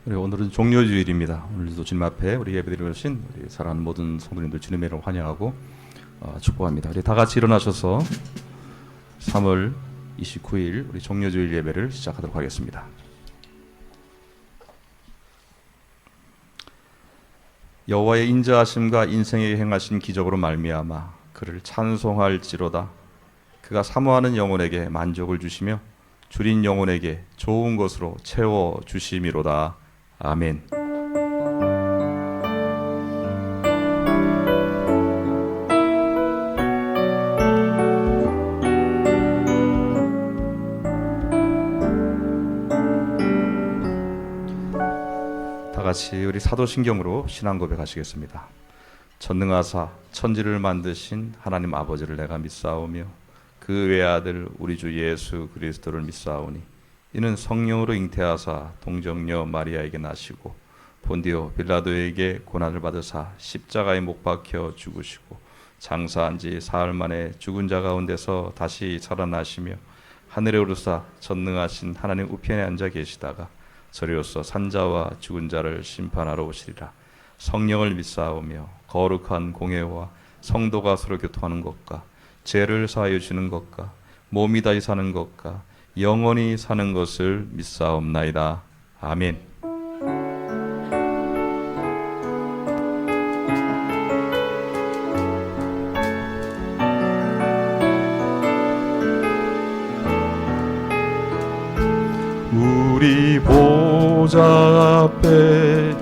오늘은 종료주일입니다. 오늘도 주님 앞에 우리 예배드리고 계신 우리 사랑하는 모든 성도님들 주님의 이름으로 환영하고 축복합니다. 우리 다 같이 일어나셔서 3월 29일 우리 종료주일 예배를 시작하도록 하겠습니다. 여호와의 인자하심과 인생에 행하신 기적으로 말미암아 그를 찬송할지로다. 그가 사모하는 영혼에게 만족을 주시며 줄인 영혼에게 좋은 것으로 채워 주심이로다. 아멘. 다 같이 우리 사도신경으로 신앙 고백하시겠습니다. 전능하사 천지를 만드신 하나님 아버지를 내가 믿사오며 그 외아들 우리 주 예수 그리스도를 믿사오니 이는 성령으로 잉태하사 동정녀 마리아에게 나시고 본디오 빌라도에게 고난을 받으사 십자가에 못 박혀 죽으시고 장사한 지 사흘 만에 죽은 자 가운데서 다시 살아나시며 하늘에 오르사 전능하신 하나님 우편에 앉아 계시다가 저리로서 산자와 죽은 자를 심판하러 오시리라. 성령을 믿사오며 거룩한 공회와 성도가 서로 교통하는 것과 죄를 사하여 주는 것과 몸이 다시 사는 것과 영원히 사는 것을 믿사옵나이다. 아멘. 우리 보좌 앞에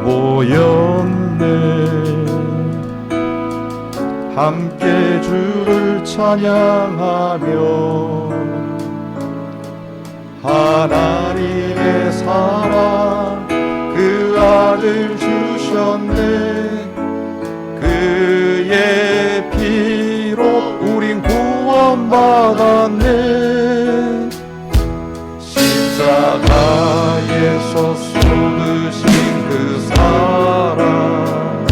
모였네. 함께 주를 찬양하며 하나님의 사랑 그 아들 주셨네. 그의 피로 우린 구원받았네. 십자가에서 쏟으신 그 사랑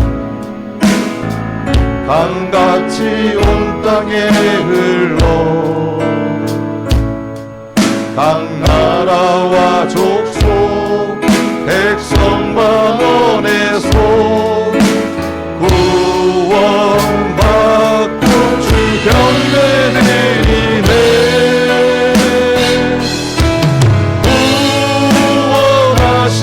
강같이 온 땅에 흘러 각 나라와 족속 백성 만원에서 구원받고 주 경배 내리네. 구원하신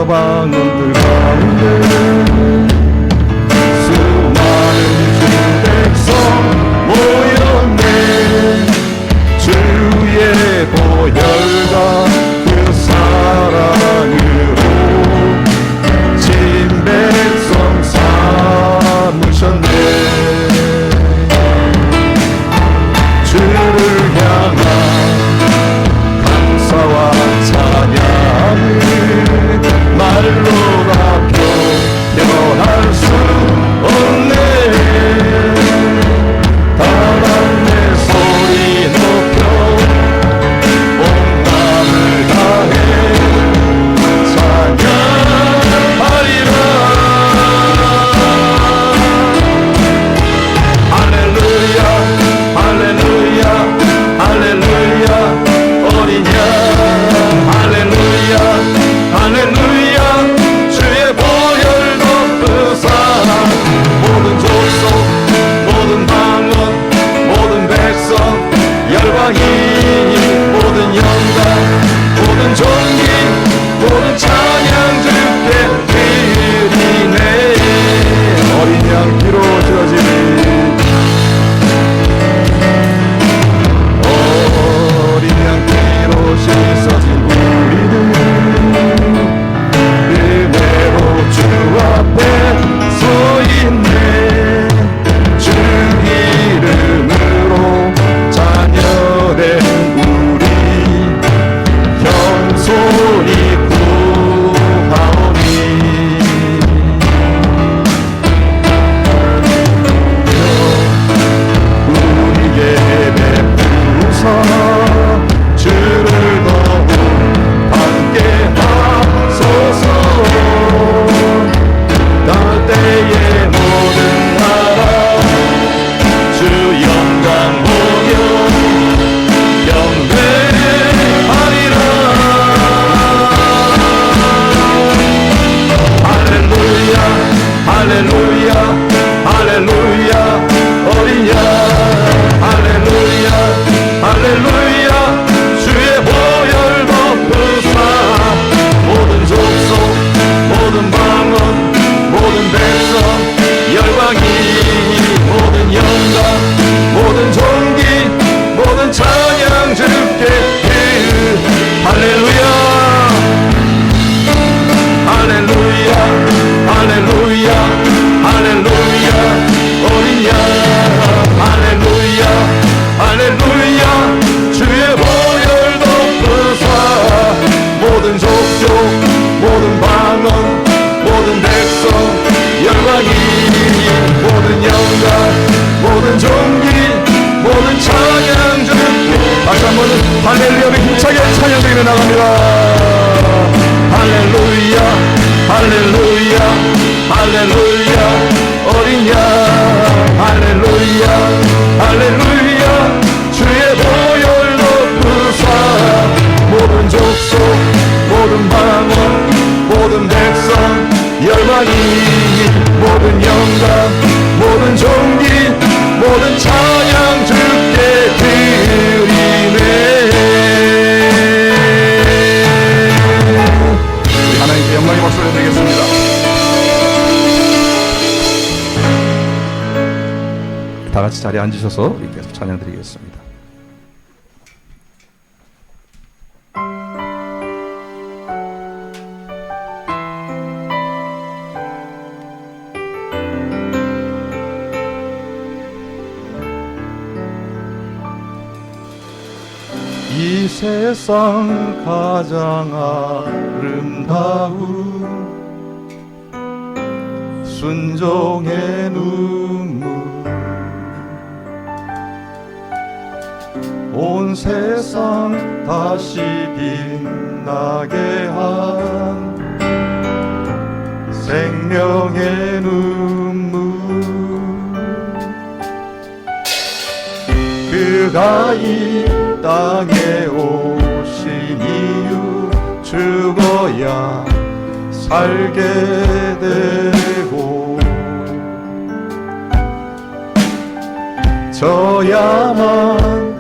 방언들 가운데 수많은 주 백성 모였네. 주의 보혈과 그 사랑으로 진 백성 삼으셨네. 주를 향한 감사와 찬양을 말로가 표현할 수 없네. 다만 내 소리 높여 온 마음을 다해 찬양하리라. 할렐루야 할렐루야 할렐루야 어린 양 할렐루야 할렐루야 주의 보혈 덮으사 모든 족속 모든 방언 모든 백성 열방이 모든 영광 모든 존귀 모든 찬양 주께 드리네. 어린 양 피로 지어진 어린 양 피로 씻어진 우리들 은혜로 주 앞에 서 있네. 주 이름으로 자녀된 우리 겸손히 구하오니. 우리에게 베푸사 주를 더욱 함께 하소서. 땅때의 모든 나라 주 영광 보여 영배하리라. 할렐루야 할렐루야 할렐루야 어린 양 할렐루야 할렐루야 주의 보혈 덮으사 모든 족속 모든 방언 모든 백성 열방이 모든 영광 모든 존귀 모든 찬양 주께 할렐루야 할렐루야 할렐루야 할렐루야 어린 양 할렐루야 할렐루야 주의 보혈 덮으사 모든 족속 모든 방언 모든 백성 열방이 모든 영광 모든 존귀 모든 찬양 주께 다시 한번 할렐루야를 힘차게 찬양드리며 나갑니다. 할렐루야 할렐루야 할렐루야 어린 양 할렐루야 할렐루야 주의 보혈 덮으사 모든 족속 모든 방언 모든 백성 열방이 모든 영광 모든 존귀 모든 찬양 주께 드리네. 우리 하나님께 영광의 박수를 드리겠습니다. 다 같이 자리에 앉으셔서 계속 찬양 드리겠습니다. 이 세상 가장 아름다운 순종의 눈물 온 세상 다시 빛나게 한 생명의 눈물 그가 이 땅에 오신 이유 죽어야 살게 되고 져야만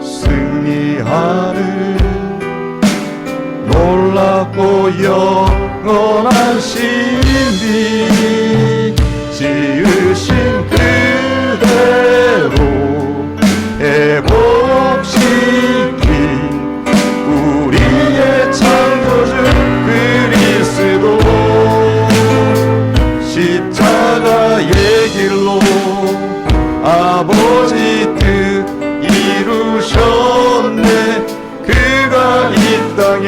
승리하는 놀랍고 신비 지으신 그대로 회복시킨 우리의 창조주 그리스도 십자가의 길로 아버지 뜻 이루셨네. 그가 이 땅에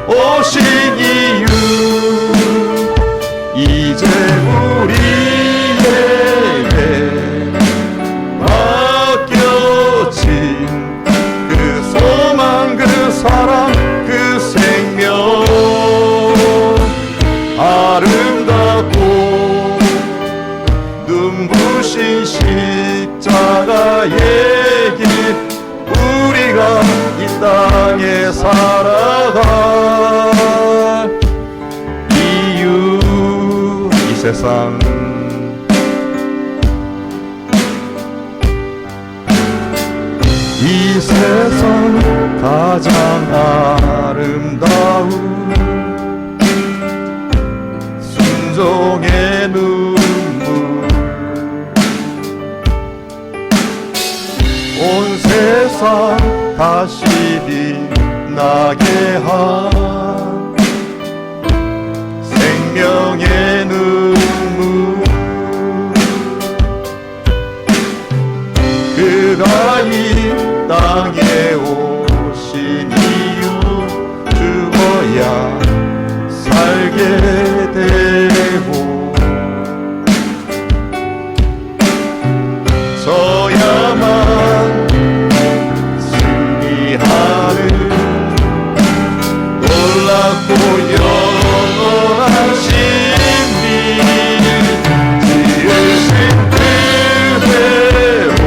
오신 이유 이제 우리에게 맡겨진 그 소망 그 사랑 그 생명 아름답고 눈부신 십자가의 길 우리가 이 땅에 살아갈 이유 이 세상 이 세상 가장 아름다운 순종의 눈물 온 세상 다시 빛나게 한 생명의 눈물 그가 이 땅에 오신 이유 죽어야 살게 되고 져야만 승리하는 놀랍고 영원한 신비 지으신 그대로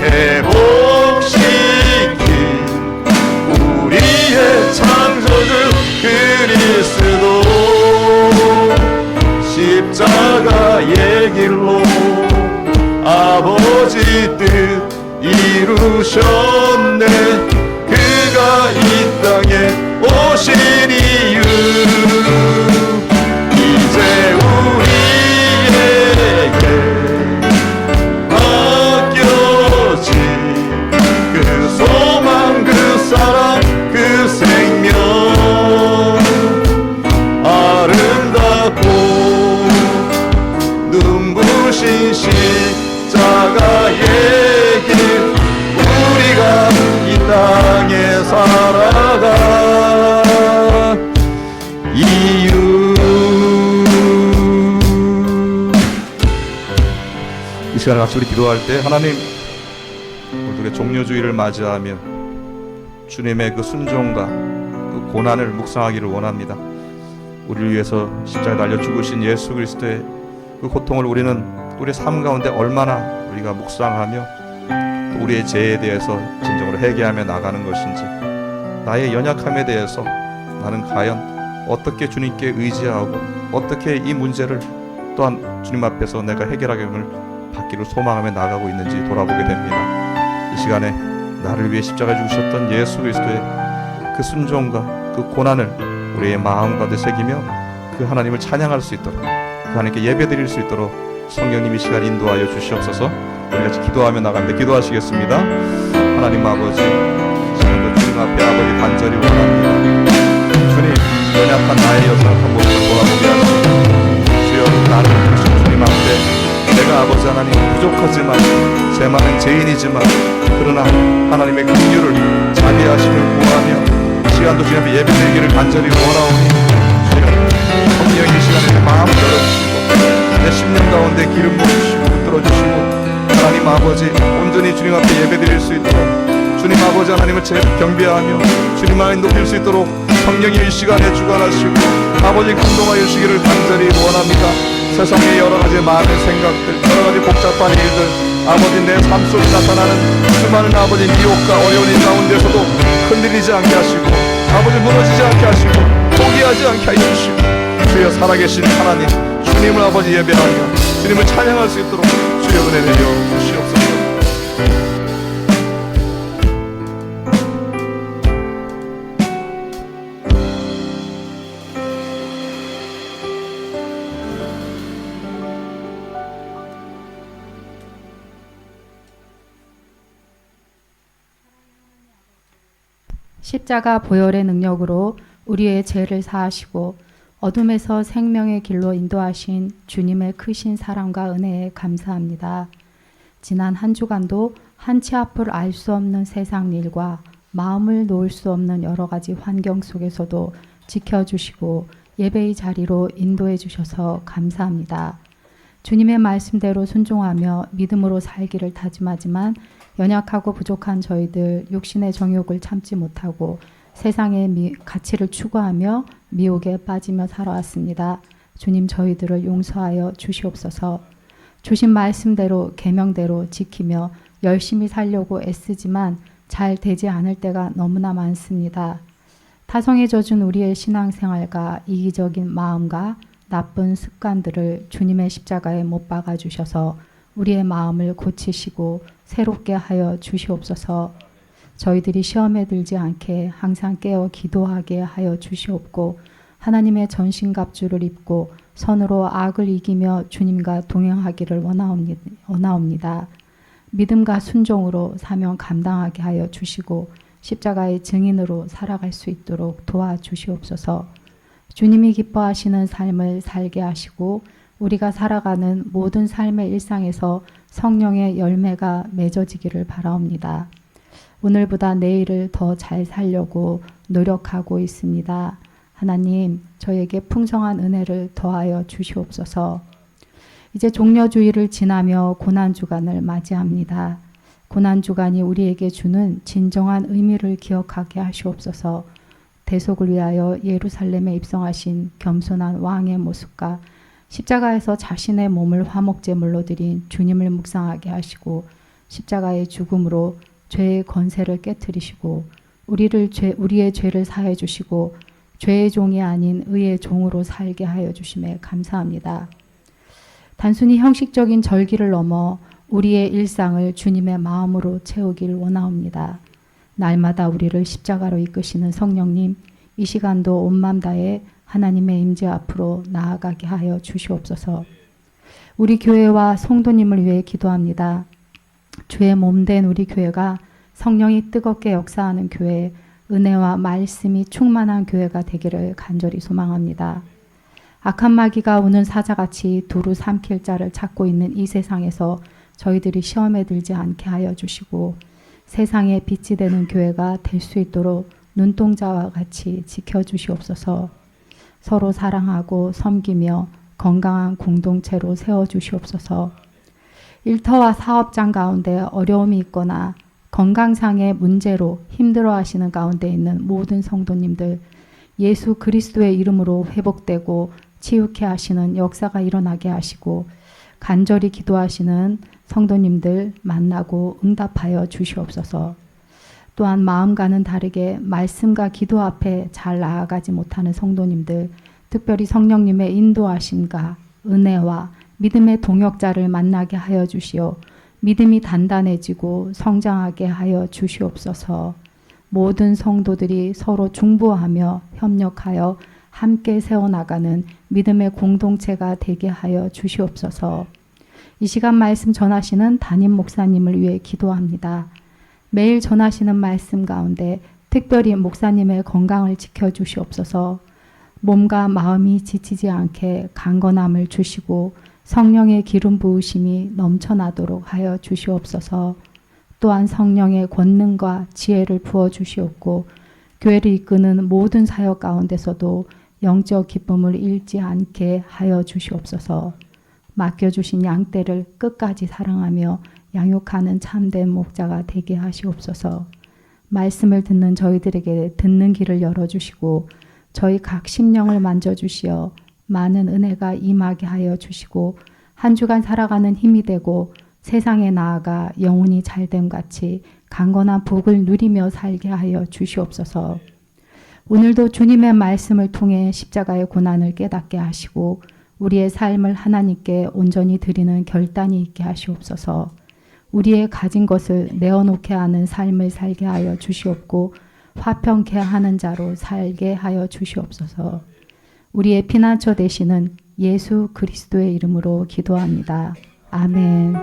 회복시킨 우리의 창조주 그리스도 십자가의 길로 아버지 뜻 이루셨네. 그가 이 땅에 오신 이유 이제 우리에게 맡겨진 그 소망 그 사랑 그 생명 아름답고 눈부신 십자가의 길 우리가 이 땅에 살아가 이유 이 시간에 같이 우리 기도할 때 하나님 우리의 종료주의를 맞이하며 주님의 그 순종과 그 고난을 묵상하기를 원합니다. 우리를 위해서 십자가에 달려 죽으신 예수 그리스도의 그 고통을 우리는 우리의 삶 가운데 얼마나 우리가 묵상하며 또 우리의 죄에 대해서 진정으로 회개하며 나가는 것인지 나의 연약함에 대해서 나는 과연 어떻게 주님께 의지하고 어떻게 이 문제를 또한 주님 앞에서 내가 해결하기를 받기를 소망하며 나가고 있는지 돌아보게 됩니다. 이 시간에 나를 위해 십자가에 죽으셨던 예수 그리스도의 그 순종과 그 고난을 우리의 마음 가운데 새기며 그 하나님을 찬양할 수 있도록 그 하나님께 예배드릴 수 있도록 성령님 이 시간 인도하여 주시옵소서. 우리 같이 기도하며 나갑니다. 기도하시겠습니다. 하나님 아버지 지금도 주님 앞에 아버지 간절히 원합니다. 주님 연약한 나의 연약한 모습을 돌아보게 하시고 주여 나를 부르신 주님 앞에 내가 아버지 하나님 부족하지만 제 많은 죄인이지만 그러나 하나님의 긍휼을 자비하심을 구하며 이 시간도 주님 앞에 예배드리기를 간절히 원하오니 주여 성령이 이 시간에 내 마음 열어주시고 내 심령 가운데 기름 부으시고 붙들어주시고 하나님 아버지 온전히 주님 앞에 예배드릴 수 있도록 주님 아버지 하나님을 경배하며 주님만을 높일 수 있도록 성령이 이 시간에 주관하시고 아버지 감동하여 주시기를 간절히 원합니다. 세상의 여러 가지 많은 생각들 여러 가지 복잡한 일들 아버지 내 삶 속에 나타나는 수많은 아버지 미혹과 어려운 가운데서도 흔들리지 않게 하시고 아버지 무너지지 않게 하시고 포기하지 않게 하여 주시고 주여 살아계신 하나님 주님을 아버지 예배하며 주님을 찬양할 수 있도록 주여 은혜 내려 주시옵소서. 십자가 보혈의 능력으로 우리의 죄를 사하시고 어둠에서 생명의 길로 인도하신 주님의 크신 사랑과 은혜에 감사합니다. 지난 한 주간도 한치 앞을 알 수 없는 세상 일과 마음을 놓을 수 없는 여러 가지 환경 속에서도 지켜주시고 예배의 자리로 인도해 주셔서 감사합니다. 주님의 말씀대로 순종하며 믿음으로 살기를 다짐하지만 연약하고 부족한 저희들 육신의 정욕을 참지 못하고 세상의 가치를 추구하며 미혹에 빠지며 살아왔습니다. 주님 저희들을 용서하여 주시옵소서. 주신 말씀대로 계명대로 지키며 열심히 살려고 애쓰지만 잘 되지 않을 때가 너무나 많습니다. 타성에 젖은 우리의 신앙생활과 이기적인 마음과 나쁜 습관들을 주님의 십자가에 못 박아 주셔서 우리의 마음을 고치시고 새롭게 하여 주시옵소서. 저희들이 시험에 들지 않게 항상 깨어 기도하게 하여 주시옵고 하나님의 전신갑주를 입고 선으로 악을 이기며 주님과 동행하기를 원하옵니다. 믿음과 순종으로 사명 감당하게 하여 주시고 십자가의 증인으로 살아갈 수 있도록 도와주시옵소서. 주님이 기뻐하시는 삶을 살게 하시고 우리가 살아가는 모든 삶의 일상에서 성령의 열매가 맺어지기를 바라옵니다. 오늘보다 내일을 더 잘 살려고 노력하고 있습니다. 하나님, 저에게 풍성한 은혜를 더하여 주시옵소서. 이제 종려주의를 지나며 고난주간을 맞이합니다. 고난주간이 우리에게 주는 진정한 의미를 기억하게 하시옵소서. 대속을 위하여 예루살렘에 입성하신 겸손한 왕의 모습과 십자가에서 자신의 몸을 화목제물로 드린 주님을 묵상하게 하시고 십자가의 죽음으로 죄의 권세를 깨뜨리시고 우리의 죄를 사해 주시고 죄의 종이 아닌 의의 종으로 살게 하여 주심에 감사합니다. 단순히 형식적인 절기를 넘어 우리의 일상을 주님의 마음으로 채우길 원하옵니다. 날마다 우리를 십자가로 이끄시는 성령님, 이 시간도 온 맘 다해 하나님의 임재 앞으로 나아가게 하여 주시옵소서. 우리 교회와 성도님을 위해 기도합니다. 주의 몸된 우리 교회가 성령이 뜨겁게 역사하는 교회, 은혜와 말씀이 충만한 교회가 되기를 간절히 소망합니다. 악한 마귀가 우는 사자같이 두루 삼킬 자를 찾고 있는 이 세상에서 저희들이 시험에 들지 않게 하여 주시고 세상에 빛이 되는 교회가 될 수 있도록 눈동자와 같이 지켜주시옵소서. 서로 사랑하고 섬기며 건강한 공동체로 세워주시옵소서. 일터와 사업장 가운데 어려움이 있거나 건강상의 문제로 힘들어하시는 가운데 있는 모든 성도님들 예수 그리스도의 이름으로 회복되고 치유케 하시는 역사가 일어나게 하시고 간절히 기도하시는 성도님들 만나고 응답하여 주시옵소서. 또한 마음과는 다르게 말씀과 기도 앞에 잘 나아가지 못하는 성도님들, 특별히 성령님의 인도하심과 은혜와 믿음의 동역자를 만나게 하여 주시어 믿음이 단단해지고 성장하게 하여 주시옵소서. 모든 성도들이 서로 중보하며 협력하여 함께 세워나가는 믿음의 공동체가 되게 하여 주시옵소서. 이 시간 말씀 전하시는 담임 목사님을 위해 기도합니다. 매일 전하시는 말씀 가운데 특별히 목사님의 건강을 지켜주시옵소서. 몸과 마음이 지치지 않게 강건함을 주시고 성령의 기름 부으심이 넘쳐나도록 하여 주시옵소서. 또한 성령의 권능과 지혜를 부어주시옵고 교회를 이끄는 모든 사역 가운데서도 영적 기쁨을 잃지 않게 하여 주시옵소서. 맡겨주신 양떼를 끝까지 사랑하며 양육하는 참된 목자가 되게 하시옵소서. 말씀을 듣는 저희들에게 듣는 길을 열어주시고 저희 각 심령을 만져주시어 많은 은혜가 임하게 하여 주시고 한 주간 살아가는 힘이 되고 세상에 나아가 영혼이 잘됨 같이 강건한 복을 누리며 살게 하여 주시옵소서. 오늘도 주님의 말씀을 통해 십자가의 고난을 깨닫게 하시고 우리의 삶을 하나님께 온전히 드리는 결단이 있게 하시옵소서. 우리의 가진 것을 내어놓게 하는 삶을 살게 하여 주시옵고 화평케 하는 자로 살게 하여 주시옵소서. 우리의 피난처 되시는 예수 그리스도의 이름으로 기도합니다. 아멘.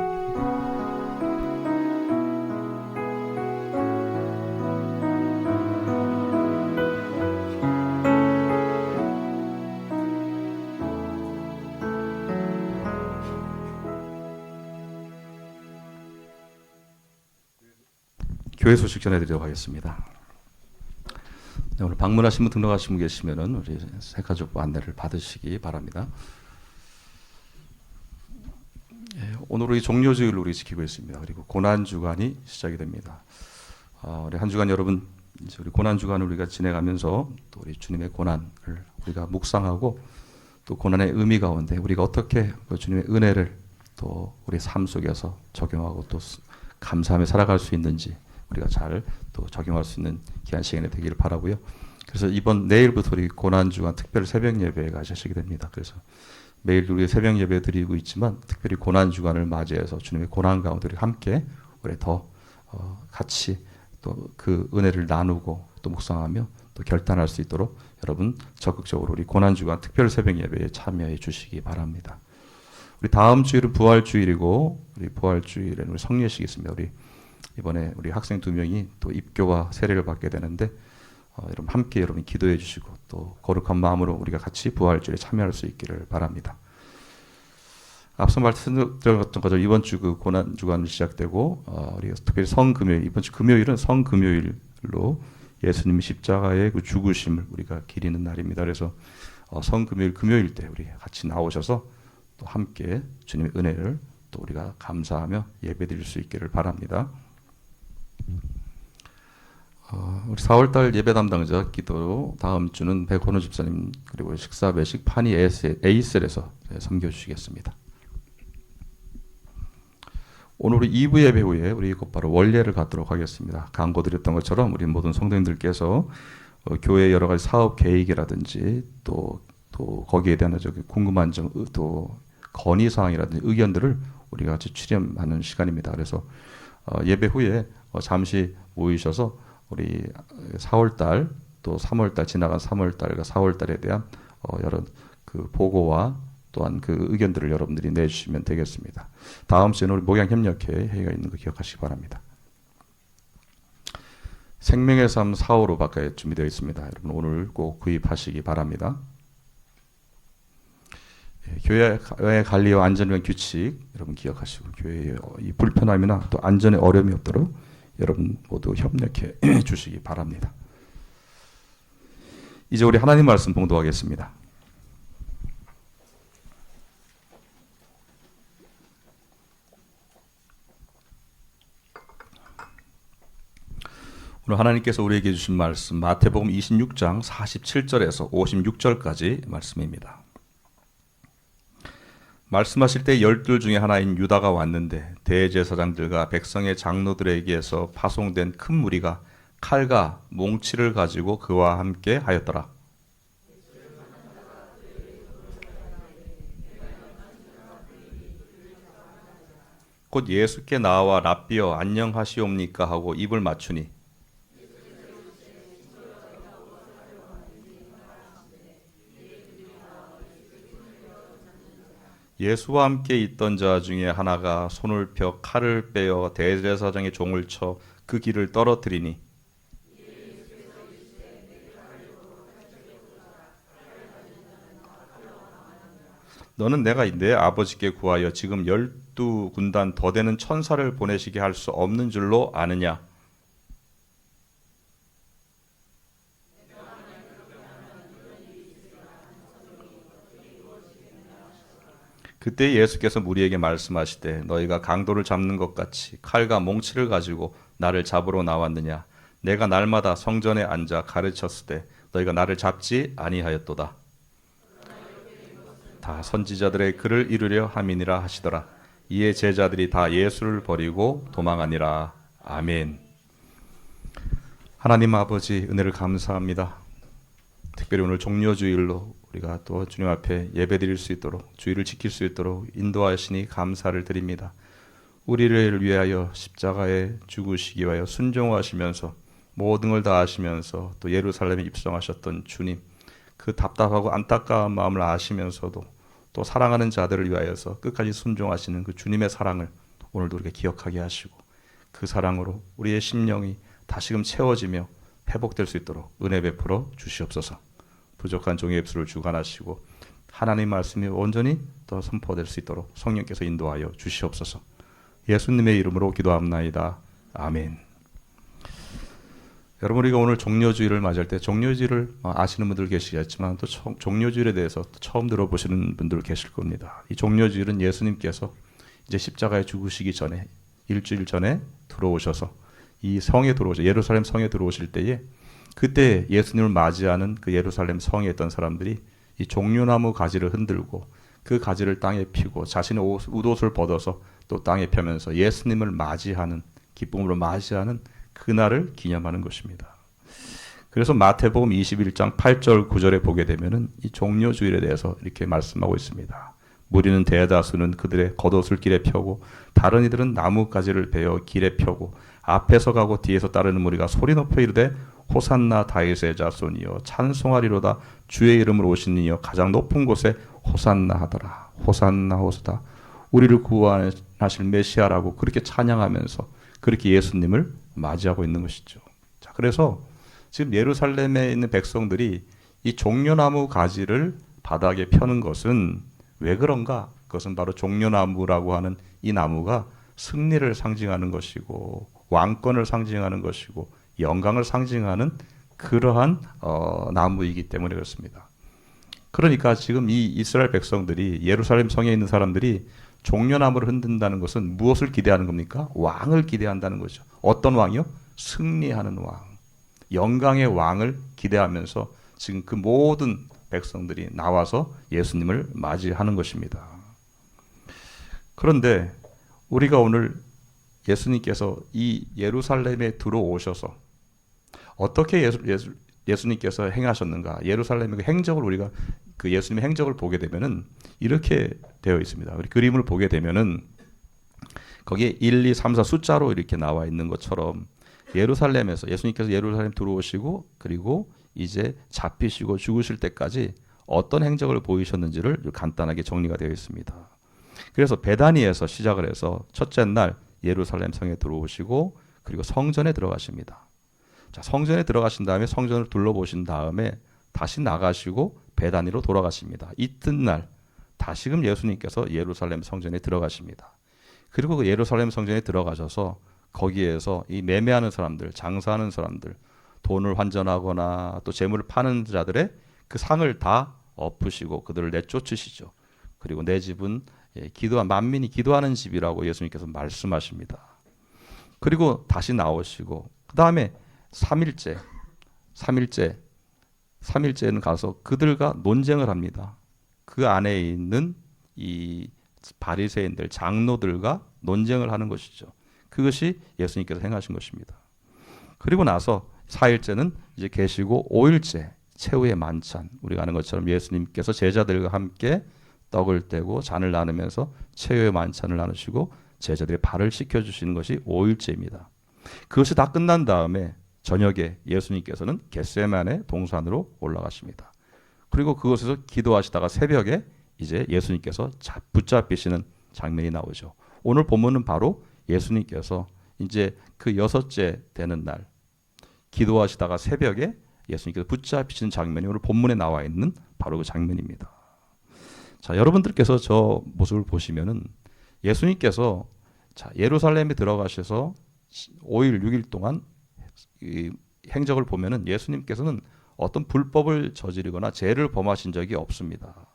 교회 소식 전해드리도록 하겠습니다. 네, 오늘 방문하신 분 등록하신 분 계시면은 우리 새가족 안내를 받으시기 바랍니다. 오늘 우리 종료주일을 우리 지키고 있습니다. 그리고 고난 주간이 시작이 됩니다. 우리 한 주간 여러분, 이제 우리 고난 주간을 우리가 지내가면서 또 우리 주님의 고난을 우리가 묵상하고 또 고난의 의미 가운데 우리가 어떻게 그 주님의 은혜를 또 우리 삶 속에서 적용하고 또 감사하며 살아갈 수 있는지 우리가 잘 또 적용할 수 있는 귀한 시간이 되기를 바라고요. 그래서 내일부터 우리 고난 주간 특별 새벽 예배에 가시게 됩니다. 그래서 매일 우리 새벽 예배 드리고 있지만 특별히 고난 주간을 맞이해서 주님의 고난 가운데 우리 함께 우리 더 같이 또 그 은혜를 나누고 또 묵상하며 또 결단할 수 있도록 여러분 적극적으로 우리 고난 주간 특별 새벽 예배에 참여해 주시기 바랍니다. 우리 다음 주일은 부활 주일이고 우리 부활 주일에는 우리 성례식이 있습니다. 우리 이번에 우리 학생 2명이 또 입교와 세례를 받게 되는데 여러분 함께 여러분 기도해 주시고 또 거룩한 마음으로 우리가 같이 부활 주일에 참여할 수 있기를 바랍니다. 앞서 말씀드렸던 것처럼 이번 주 그 고난 주간이 시작되고 우리 특별히 성금요일 이번 주 금요일은 성금요일로 예수님 십자가의 그 죽으심을 우리가 기리는 날입니다. 그래서 성금요일 금요일 때 우리 같이 나오셔서 또 함께 주님의 은혜를 또 우리가 감사하며 예배드릴 수 있기를 바랍니다. 우리 4월달 예배 담당자 기도로 다음 주는 백원우 집사님 그리고 식사 배식 파니 에이셀에서 섬겨주시겠습니다. 오늘 우리 2부 예배 후에 우리 곧바로 원례를 갖도록 하겠습니다. 광고드렸던 것처럼 우리 모든 성도님들께서 교회 여러 가지 사업 계획이라든지 또 거기에 대한 궁금한 점, 또 건의 사항이라든지 의견들을 우리가 같이 출연하는 시간입니다. 그래서 예배 후에 잠시 모이셔서 우리 4월달 또 3월달 지나간 3월달과 4월달에 대한 여러 그 보고와 또한 그 의견들을 여러분들이 내주시면 되겠습니다. 다음 주에는 우리 목양협력회 회의가 있는 거 기억하시기 바랍니다. 생명의 삶 4호로 바꿔 준비되어 있습니다. 여러분 오늘 꼭 구입하시기 바랍니다. 교회 관리와 안전에 대한 규칙 여러분 기억하시고 교회의 이 불편함이나 또 안전에 어려움이 없도록 여러분 모두 협력해 주시기 바랍니다. 이제 우리 하나님 말씀 봉독하겠습니다. 오늘 하나님께서 우리에게 주신 말씀 마태복음 26장 47절에서 56절까지 말씀입니다. 말씀하실 때 12 중에 하나인 유다가 왔는데 대제사장들과 백성의 장로들에게서 파송된 큰 무리가 칼과 몽치를 가지고 그와 함께 하였더라. 곧 예수께 나와 랍비여 안녕하시옵니까 하고 입을 맞추니 예수와 함께 있던 자 중에 하나가 손을 펴 칼을 빼어 대제사장의 종을 쳐 그 길을 떨어뜨리니 너는 내가 내 아버지께 구하여 지금 12군단 더 되는 천사를 보내시게 할 수 없는 줄로 아느냐? 그때 예수께서 무리에게 말씀하시되 너희가 강도를 잡는 것 같이 칼과 몽치를 가지고 나를 잡으러 나왔느냐? 내가 날마다 성전에 앉아 가르쳤으되 너희가 나를 잡지 아니하였도다. 다 선지자들의 글을 이루려 함이니라 하시더라. 이에 제자들이 다 예수를 버리고 도망하니라. 아멘. 하나님 아버지 은혜를 감사합니다. 특별히 오늘 종료주일로 우리가 또 주님 앞에 예배드릴 수 있도록 주일을 지킬 수 있도록 인도하시니 감사를 드립니다. 우리를 위하여 십자가에 죽으시기 위하여 순종하시면서 모든 걸 다 하시면서 또 예루살렘에 입성하셨던 주님, 그 답답하고 안타까운 마음을 아시면서도 또 사랑하는 자들을 위하여서 끝까지 순종하시는 그 주님의 사랑을 오늘도 우리가 기억하게 하시고 그 사랑으로 우리의 심령이 다시금 채워지며 회복될 수 있도록 은혜 베풀어 주시옵소서. 부족한 종의 입술을 주관하시고 하나님 말씀이 온전히 더 선포될 수 있도록 성령께서 인도하여 주시옵소서. 예수님의 이름으로 기도합나이다. 아멘. 여러분, 우리가 오늘 종려주일을 맞이할 때 종려주일을 아시는 분들 계시겠지만 또 종려주일에 대해서 또 처음 들어보시는 분들 계실 겁니다. 이 종려주일은 예수님께서 이제 십자가에 죽으시기 전에 일주일 전에 들어오셔서 이 성에 들어오셔 예루살렘 성에 들어오실 때에 그때 예수님을 맞이하는 그 예루살렘 성에 있던 사람들이 이 종려나무 가지를 흔들고 그 가지를 땅에 피고 자신의 웃옷을 벗어서 또 땅에 펴면서 예수님을 맞이하는 기쁨으로 맞이하는 그날을 기념하는 것입니다. 그래서 마태복음 21장 8절 9절에 보게 되면은 이 종려주일에 대해서 이렇게 말씀하고 있습니다. 무리는 대다수는 그들의 겉옷을 길에 펴고 다른 이들은 나뭇가지를 베어 길에 펴고 앞에서 가고 뒤에서 따르는 무리가 소리 높여 이르되 호산나 다윗의 자손이여 찬송하리로다 주의 이름으로 오신 이여 가장 높은 곳에 호산나 하더라. 호산나 호스다. 우리를 구원하실 메시아라고 그렇게 찬양하면서 그렇게 예수님을 맞이하고 있는 것이죠. 자, 그래서 지금 예루살렘에 있는 백성들이 이 종려나무 가지를 바닥에 펴는 것은 왜 그런가? 그것은 바로 종려나무라고 하는 이 나무가 승리를 상징하는 것이고 왕권을 상징하는 것이고 영광을 상징하는 그러한 나무이기 때문에 그렇습니다. 그러니까 지금 이 이스라엘 백성들이 예루살렘 성에 있는 사람들이 종려나무를 흔든다는 것은 무엇을 기대하는 겁니까? 왕을 기대한다는 거죠. 어떤 왕이요? 승리하는 왕, 영광의 왕을 기대하면서 지금 그 모든 백성들이 나와서 예수님을 맞이하는 것입니다. 그런데 우리가 오늘 예수님께서 이 예루살렘에 들어오셔서 어떻게 예수님께서 행하셨는가? 예루살렘의 그 행적을 우리가 그 예수님의 행적을 보게 되면은 이렇게 되어 있습니다. 우리 그림을 보게 되면은 거기에 1, 2, 3, 4 숫자로 이렇게 나와 있는 것처럼 예루살렘에서 예수님께서 예루살렘 들어오시고 그리고 이제 잡히시고 죽으실 때까지 어떤 행적을 보이셨는지를 간단하게 정리가 되어 있습니다. 그래서 베다니에서 시작을 해서 첫째 날 예루살렘 성에 들어오시고 그리고 성전에 들어가십니다. 자, 성전에 들어가신 다음에 성전을 둘러보신 다음에 다시 나가시고 베다니로 돌아가십니다. 이튿날 다시금 예수님께서 예루살렘 성전에 들어가십니다. 그리고 그 예루살렘 성전에 들어가셔서 거기에서 이 매매하는 사람들, 장사하는 사람들, 돈을 환전하거나 또 재물을 파는 자들의 그 상을 다 엎으시고 그들을 내쫓으시죠. 그리고 내 집은 만민이 기도하는 집이라고 예수님께서 말씀하십니다. 그리고 다시 나오시고 그 다음에 3일째는 가서 그들과 논쟁을 합니다. 그 안에 있는 이 바리새인들, 장로들과 논쟁을 하는 것이죠. 그것이 예수님께서 행하신 것입니다. 그리고 나서 4일째는 이제 계시고 5일째 최후의 만찬, 우리가 아는 것처럼 예수님께서 제자들과 함께 떡을 떼고 잔을 나누면서 최후의 만찬을 나누시고 제자들의 발을 씻겨주시는 것이 5일째입니다. 그것이 다 끝난 다음에 저녁에 예수님께서는 겟세마네 동산으로 올라가십니다. 그리고 그곳에서 기도하시다가 새벽에 이제 예수님께서 붙잡히시는 장면이 나오죠. 오늘 본문은 바로 예수님께서 이제 그 6째 되는 날 기도하시다가 새벽에 예수님께서 붙잡히시는 장면이 오늘 본문에 나와 있는 바로 그 장면입니다. 자, 여러분들께서 저 모습을 보시면은 예수님께서 예루살렘에 들어가셔서 5일, 6일 동안 이 행적을 보면은 예수님께서는 어떤 불법을 저지르거나 죄를 범하신 적이 없습니다.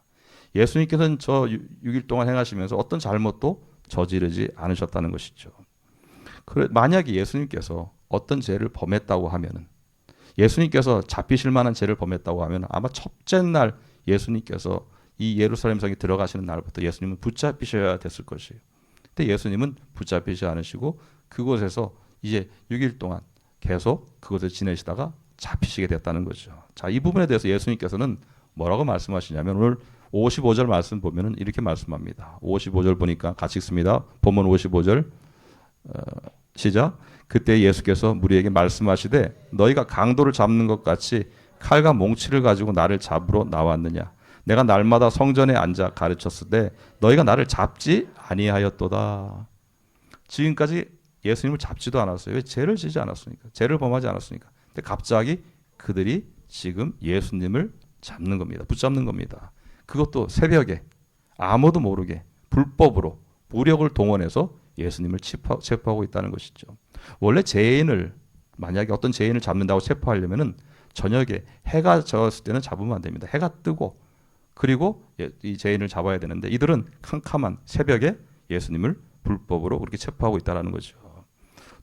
예수님께서는 저 6일 동안 행하시면서 어떤 잘못도 저지르지 않으셨다는 것이죠. 만약에 예수님께서 어떤 죄를 범했다고 하면은 예수님께서 잡히실 만한 죄를 범했다고 하면 아마 첫째 날 예수님께서 이 예루살렘 성에 들어가시는 날부터 예수님은 붙잡히셔야 됐을 것이에요. 근데 예수님은 붙잡히지 않으시고 그곳에서 이제 6일 동안 계속 그곳에 지내시다가 잡히시게 됐다는 거죠. 자, 이 부분에 대해서 예수님께서는 뭐라고 말씀하시냐면 오늘 55절 말씀 보면은 이렇게 말씀합니다. 55절 보니까 같이 읽습니다. 본문 55절 시작. 그때 예수께서 무리에게 말씀하시되 너희가 강도를 잡는 것 같이 칼과 몽치를 가지고 나를 잡으러 나왔느냐. 내가 날마다 성전에 앉아 가르쳤을 때 너희가 나를 잡지 아니하였도다. 지금까지 예수님을 잡지도 않았어요. 왜? 죄를 지지 않았으니까. 죄를 범하지 않았으니까. 근데 갑자기 그들이 지금 예수님을 잡는 겁니다. 붙잡는 겁니다. 그것도 새벽에 아무도 모르게 불법으로 무력을 동원해서 예수님을 체포하고 있다는 것이죠. 원래 죄인을 만약에 어떤 죄인을 잡는다고 체포하려면은 저녁에 해가 졌을 때는 잡으면 안 됩니다. 해가 뜨고 그리고 이 죄인을 잡아야 되는데 이들은 캄캄한 새벽에 예수님을 불법으로 그렇게 체포하고 있다는 거죠.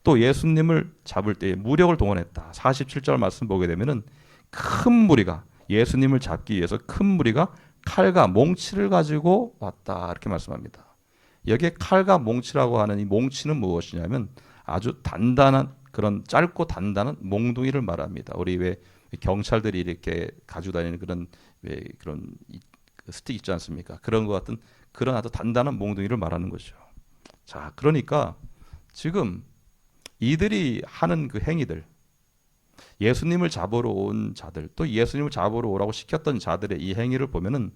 또 예수님을 잡을 때 무력을 동원했다. 47절 말씀 보게 되면은 큰 무리가 예수님을 잡기 위해서 큰 무리가 칼과 몽치를 가지고 왔다 이렇게 말씀합니다. 여기에 칼과 몽치라고 하는 이 몽치는 무엇이냐면 아주 단단한 그런 짧고 단단한 몽둥이를 말합니다. 우리 왜 경찰들이 이렇게 가지고 다니는 그런 왜 그런 스틱 있지 않습니까? 그런 것 같은 그런 아주 단단한 몽둥이를 말하는 거죠. 자, 그러니까 지금 이들이 하는 그 행위들, 예수님을 잡으러 온 자들, 또 예수님을 잡으러 오라고 시켰던 자들의 이 행위를 보면은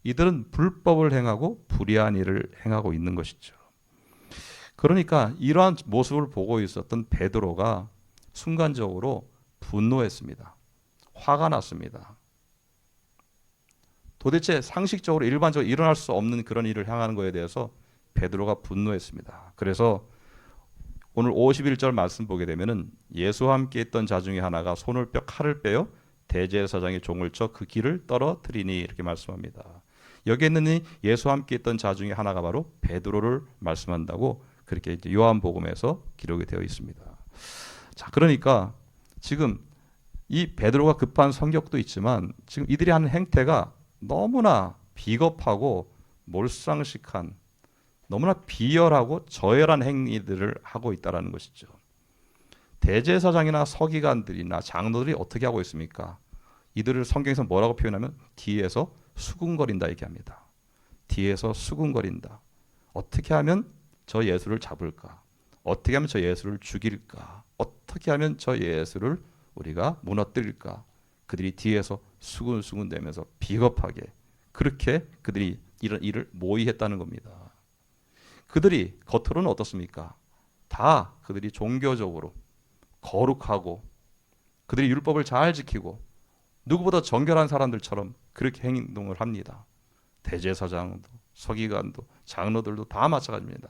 이들은 불법을 행하고 불의한 일을 행하고 있는 것이죠. 그러니까 이러한 모습을 보고 있었던 베드로가 순간적으로 분노했습니다. 화가 났습니다. 도대체 상식적으로 일반적으로 일어날 수 없는 그런 일을 향하는 것에 대해서 베드로가 분노했습니다. 그래서 오늘 51절 말씀 보게 되면은 예수와 함께 있던 자 중에 하나가 손을 뼈 칼을 빼어 대제사장의 종을 쳐 그 길을 떨어뜨리니 이렇게 말씀합니다. 여기에 있는 예수와 함께 있던 자 중에 하나가 바로 베드로를 말씀한다고 그렇게 이제 요한복음에서 기록이 되어 있습니다. 자, 그러니까 지금 이 베드로가 급한 성격도 있지만 지금 이들이 하는 행태가 너무나 비겁하고 몰상식한 너무나 비열하고 저열한 행위들을 하고 있다는 것이죠. 대제사장이나 서기관들이나 장로들이 어떻게 하고 있습니까? 이들을 성경에서 뭐라고 표현하면 뒤에서 수군거린다 얘기합니다. 뒤에서 수군거린다. 어떻게 하면 저 예수를 잡을까? 어떻게 하면 저 예수를 죽일까? 어떻게 하면 저 예수를 우리가 무너뜨릴까? 그들이 뒤에서 수군수군대면서 비겁하게 그렇게 그들이 이런 일을 모의했다는 겁니다. 그들이 겉으로는 어떻습니까? 다 그들이 종교적으로 거룩하고 그들이 율법을 잘 지키고 누구보다 정결한 사람들처럼 그렇게 행동을 합니다. 대제사장도 서기관도 장로들도 다 마찬가지입니다.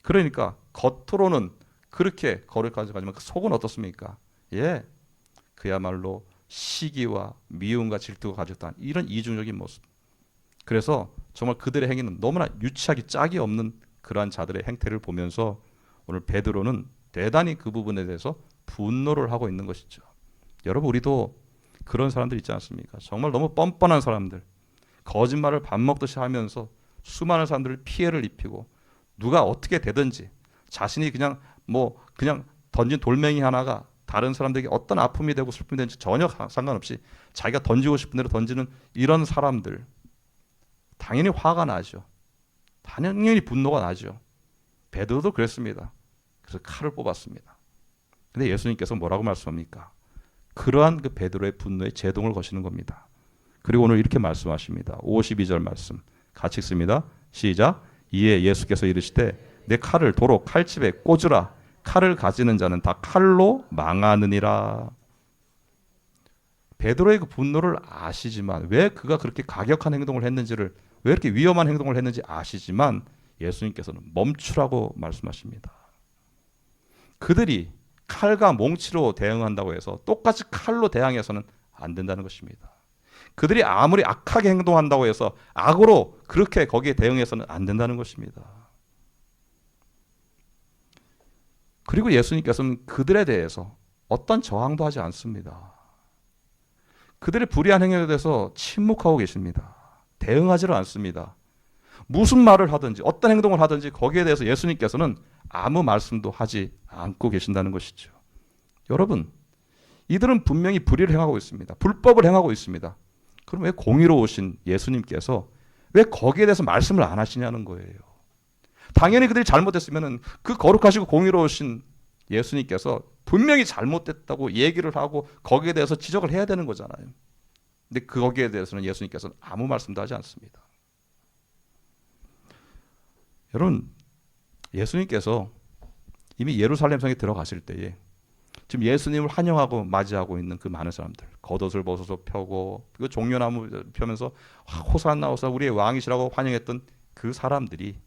그러니까 겉으로는 그렇게 거룩하지 않지만 그 속은 어떻습니까? 예, 그야말로 시기와 미움과 질투가 가졌다 이런 이중적인 모습. 그래서 정말 그들의 행위는 너무나 유치하기 짝이 없는 그러한 자들의 행태를 보면서 오늘 베드로는 대단히 그 부분에 대해서 분노를 하고 있는 것이죠. 여러분, 우리도 그런 사람들 있지 않습니까? 정말 너무 뻔뻔한 사람들, 거짓말을 밥 먹듯이 하면서 수많은 사람들을 피해를 입히고 누가 어떻게 되든지 자신이 그냥 그냥 던진 돌멩이 하나가 다른 사람들에게 어떤 아픔이 되고 슬픔이 되는지 전혀 상관없이 자기가 던지고 싶은 대로 던지는 이런 사람들, 당연히 화가 나죠. 당연히 분노가 나죠. 베드로도 그랬습니다. 그래서 칼을 뽑았습니다. 근데 예수님께서 뭐라고 말씀합니까? 그러한 그 베드로의 분노에 제동을 거시는 겁니다. 그리고 오늘 이렇게 말씀하십니다. 52절 말씀 같이 읽습니다. 시작. 이에 예수께서 이르시되 내 칼을 도로 칼집에 꽂으라. 칼을 가지는 자는 다 칼로 망하느니라. 베드로의 그 분노를 아시지만 왜 그가 그렇게 가격한 행동을 했는지를 왜 이렇게 위험한 행동을 했는지 아시지만 예수님께서는 멈추라고 말씀하십니다. 그들이 칼과 몽치로 대응한다고 해서 똑같이 칼로 대항해서는 안 된다는 것입니다. 그들이 아무리 악하게 행동한다고 해서 악으로 그렇게 거기에 대응해서는 안 된다는 것입니다. 그리고 예수님께서는 그들에 대해서 어떤 저항도 하지 않습니다. 그들의 불의한 행위에 대해서 침묵하고 계십니다. 대응하지를 않습니다. 무슨 말을 하든지 어떤 행동을 하든지 거기에 대해서 예수님께서는 아무 말씀도 하지 않고 계신다는 것이죠. 여러분, 이들은 분명히 불의를 행하고 있습니다. 불법을 행하고 있습니다. 그럼 왜 공의로우신 예수님께서 왜 거기에 대해서 말씀을 안 하시냐는 거예요. 당연히 그들이 잘못했으면 그 거룩하시고 공의로우신 예수님께서 분명히 잘못됐다고 얘기를 하고 거기에 대해서 지적을 해야 되는 거잖아요. 근데 거기에 대해서는 예수님께서는 아무 말씀도 하지 않습니다. 여러분, 예수님께서 이미 예루살렘 성에 들어가실 때에 지금 예수님을 환영하고 맞이하고 있는 그 많은 사람들, 겉옷을 벗어서 펴고 그 종려나무 펴면서 호산나 호산나 우리의 왕이시라고 환영했던 그 사람들이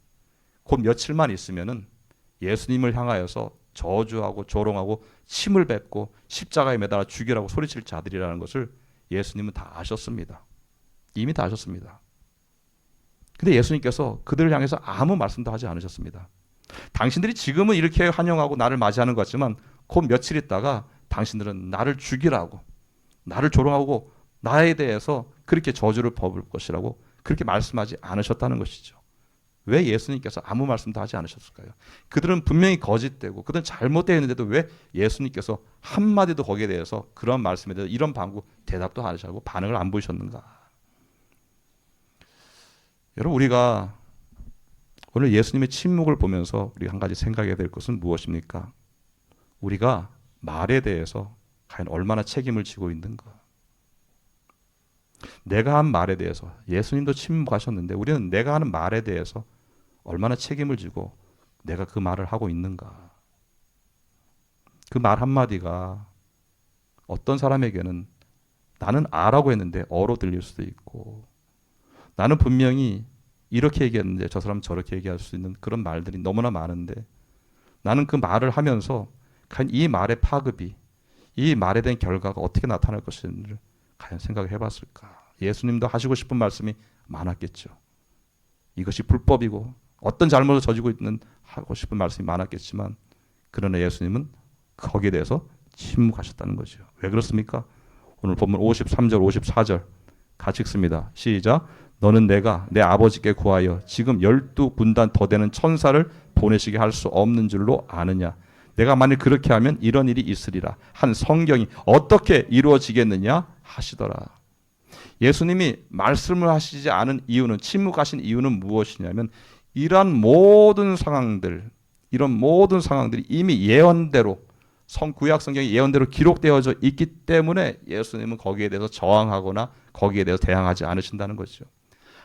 곧 며칠만 있으면은 예수님을 향하여서 저주하고 조롱하고 침을 뱉고 십자가에 매달아 죽이라고 소리칠 자들이라는 것을 예수님은 다 아셨습니다. 이미 다 아셨습니다. 근데 예수님께서 그들을 향해서 아무 말씀도 하지 않으셨습니다. 당신들이 지금은 이렇게 환영하고 나를 맞이하는 것 같지만 곧 며칠 있다가 당신들은 나를 죽이라고, 나를 조롱하고 나에 대해서 그렇게 저주를 퍼부을 것이라고 그렇게 말씀하지 않으셨다는 것이죠. 왜 예수님께서 아무 말씀도 하지 않으셨을까요? 그들은 분명히 거짓되고 그들은 잘못되어 있는데도 왜 예수님께서 한마디도 거기에 대해서 그런 말씀에 대해서 이런 방구 대답도 안 하시고 반응을 안 보이셨는가? 여러분, 우리가 오늘 예수님의 침묵을 보면서 우리가 한 가지 생각해야 될 것은 무엇입니까? 우리가 말에 대해서 과연 얼마나 책임을 지고 있는가? 내가 한 말에 대해서 예수님도 침묵하셨는데 우리는 내가 하는 말에 대해서 얼마나 책임을 지고 내가 그 말을 하고 있는가? 그 말 한마디가 어떤 사람에게는 나는 아라고 했는데 어로 들릴 수도 있고, 나는 분명히 이렇게 얘기했는데 저 사람은 저렇게 얘기할 수 있는 그런 말들이 너무나 많은데, 나는 그 말을 하면서 과연 이 말의 파급이, 이 말에 대한 결과가 어떻게 나타날 것인지를 과연 생각을 해봤을까? 예수님도 하시고 싶은 말씀이 많았겠죠. 이것이 불법이고 어떤 잘못을 저지고 있는 하고 싶은 말씀이 많았겠지만, 그러나 예수님은 거기에 대해서 침묵하셨다는 거죠. 왜 그렇습니까? 오늘 본문 53절 54절 같이 읽습니다. 시작. 너는 내가 내 아버지께 구하여 지금 12군단 더 되는 천사를 보내시게 할 수 없는 줄로 아느냐? 내가 만일 그렇게 하면 이런 일이 있으리라 한 성경이 어떻게 이루어지겠느냐 하시더라. 예수님이 말씀을 하시지 않은 이유는, 침묵하신 이유는 무엇이냐면, 이러한 모든 상황들, 이런 모든 상황들이 이미 예언대로, 구약 성경의 예언대로 기록되어져 있기 때문에 예수님은 거기에 대해서 저항하거나 거기에 대해서 대항하지 않으신다는 거죠.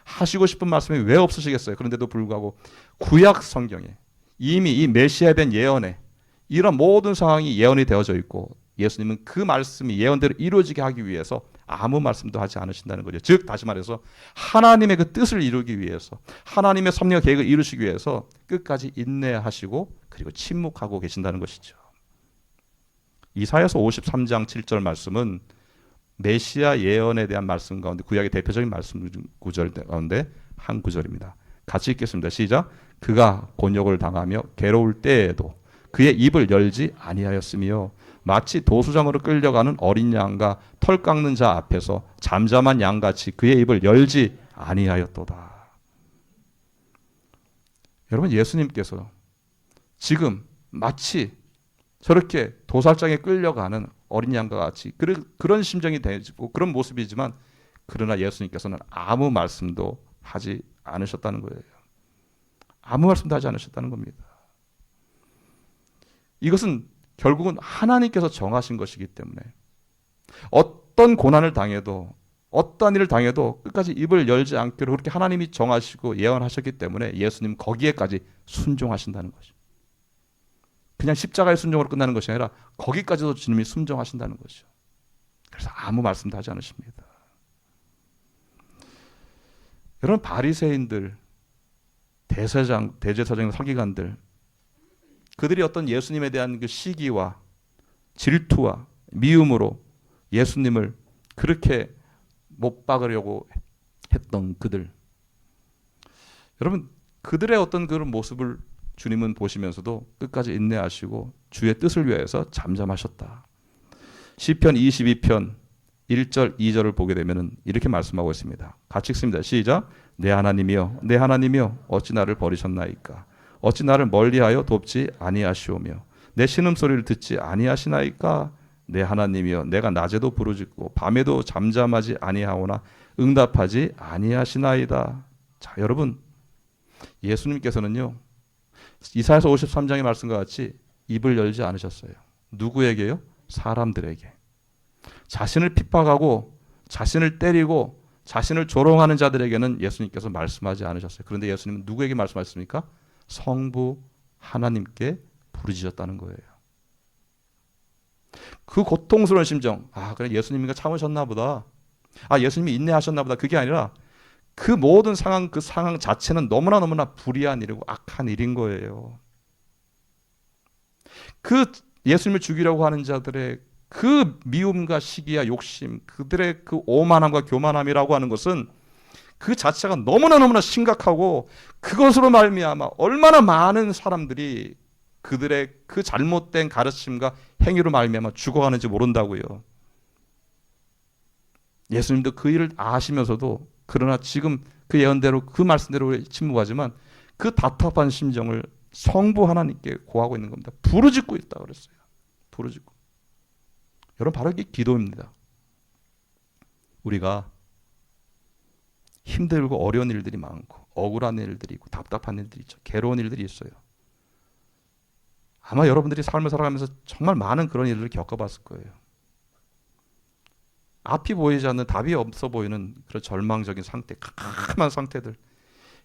하시고 싶은 말씀이 왜 없으시겠어요? 그런데도 불구하고 구약 성경에 이미 이 메시아에 대한 예언에 이런 모든 상황이 예언이 되어져 있고, 예수님은 그 말씀이 예언대로 이루어지게 하기 위해서 아무 말씀도 하지 않으신다는 거죠. 즉 다시 말해서 하나님의 그 뜻을 이루기 위해서, 하나님의 섭리와 계획을 이루시기 위해서 끝까지 인내하시고 그리고 침묵하고 계신다는 것이죠. 이사야서 53장 7절 말씀은 메시아 예언에 대한 말씀 가운데 구약의 대표적인 말씀 구절 가운데 한 구절입니다. 같이 읽겠습니다. 시작. 그가 곤욕을 당하며 괴로울 때에도 그의 입을 열지 아니하였으며 마치 도수장으로 끌려가는 어린 양과 털 깎는 자 앞에서 잠잠한 양같이 그의 입을 열지 아니하였도다. 여러분, 예수님께서 지금 마치 저렇게 도살장에 끌려가는 어린 양과 같이 그런 심정이 되고 그런 모습이지만, 그러나 예수님께서는 아무 말씀도 하지 않으셨다는 거예요. 아무 말씀도 하지 않으셨다는 겁니다. 이것은 결국은 하나님께서 정하신 것이기 때문에 어떤 고난을 당해도, 어떤 일을 당해도 끝까지 입을 열지 않기로 그렇게 하나님이 정하시고 예언하셨기 때문에 예수님 거기에까지 순종하신다는 것이죠. 그냥 십자가의 순종으로 끝나는 것이 아니라 거기까지도 주님이 순종하신다는 것이죠. 그래서 아무 말씀도 하지 않으십니다. 여러분, 바리새인들, 대제사장 서기관들, 그들이 어떤 예수님에 대한 그 시기와 질투와 미움으로 예수님을 그렇게 못 박으려고 했던 그들, 여러분, 그들의 어떤 그런 모습을 주님은 보시면서도 끝까지 인내하시고 주의 뜻을 위해서 잠잠하셨다. 시편 22편 1절 2절을 보게 되면 이렇게 말씀하고 있습니다. 같이 읽습니다. 시작. 내 하나님이여, 내 하나님이여, 어찌 나를 버리셨나이까? 어찌 나를 멀리하여 돕지 아니하시오며 내 신음소리를 듣지 아니하시나이까? 내 하나님이여, 내가 낮에도 부르짖고 밤에도 잠잠하지 아니하오나 응답하지 아니하시나이다. 자, 여러분, 예수님께서는요, 이사야서 53장의 말씀과 같이 입을 열지 않으셨어요. 누구에게요? 사람들에게. 자신을 핍박하고 자신을 때리고 자신을 조롱하는 자들에게는 예수님께서 말씀하지 않으셨어요. 그런데 예수님은 누구에게 말씀하셨습니까? 성부 하나님께 부르짖었다는 거예요. 그 고통스러운 심정, 그래 예수님이가 참으셨나 보다, 예수님이 인내하셨나 보다, 그게 아니라 그 모든 상황, 그 상황 자체는 너무나 불의한 일이고 악한 일인 거예요. 그 예수님을 죽이려고 하는 자들의 그 미움과 시기와 욕심, 그들의 그 오만함과 교만함이라고 하는 것은 그 자체가 너무나 심각하고, 그것으로 말미암아 얼마나 많은 사람들이 그들의 그 잘못된 가르침과 행위로 말미암아 죽어가는지 모른다고요. 예수님도 그 일을 아시면서도, 그러나 지금 그 예언대로 그 말씀대로 침묵하지만 그 답답한 심정을 성부 하나님께 고하고 있는 겁니다. 부르짖고 있다 그랬어요. 부르짖고. 여러분, 바로 이게 기도입니다. 우리가 힘들고 어려운 일들이 많고 억울한 일들이 있고 답답한 일들이 있죠. 괴로운 일들이 있어요. 아마 여러분들이 삶을 살아가면서 정말 많은 그런 일들을 겪어봤을 거예요. 앞이 보이지 않는, 답이 없어 보이는 그런 절망적인 상태, 캄캄한 상태들,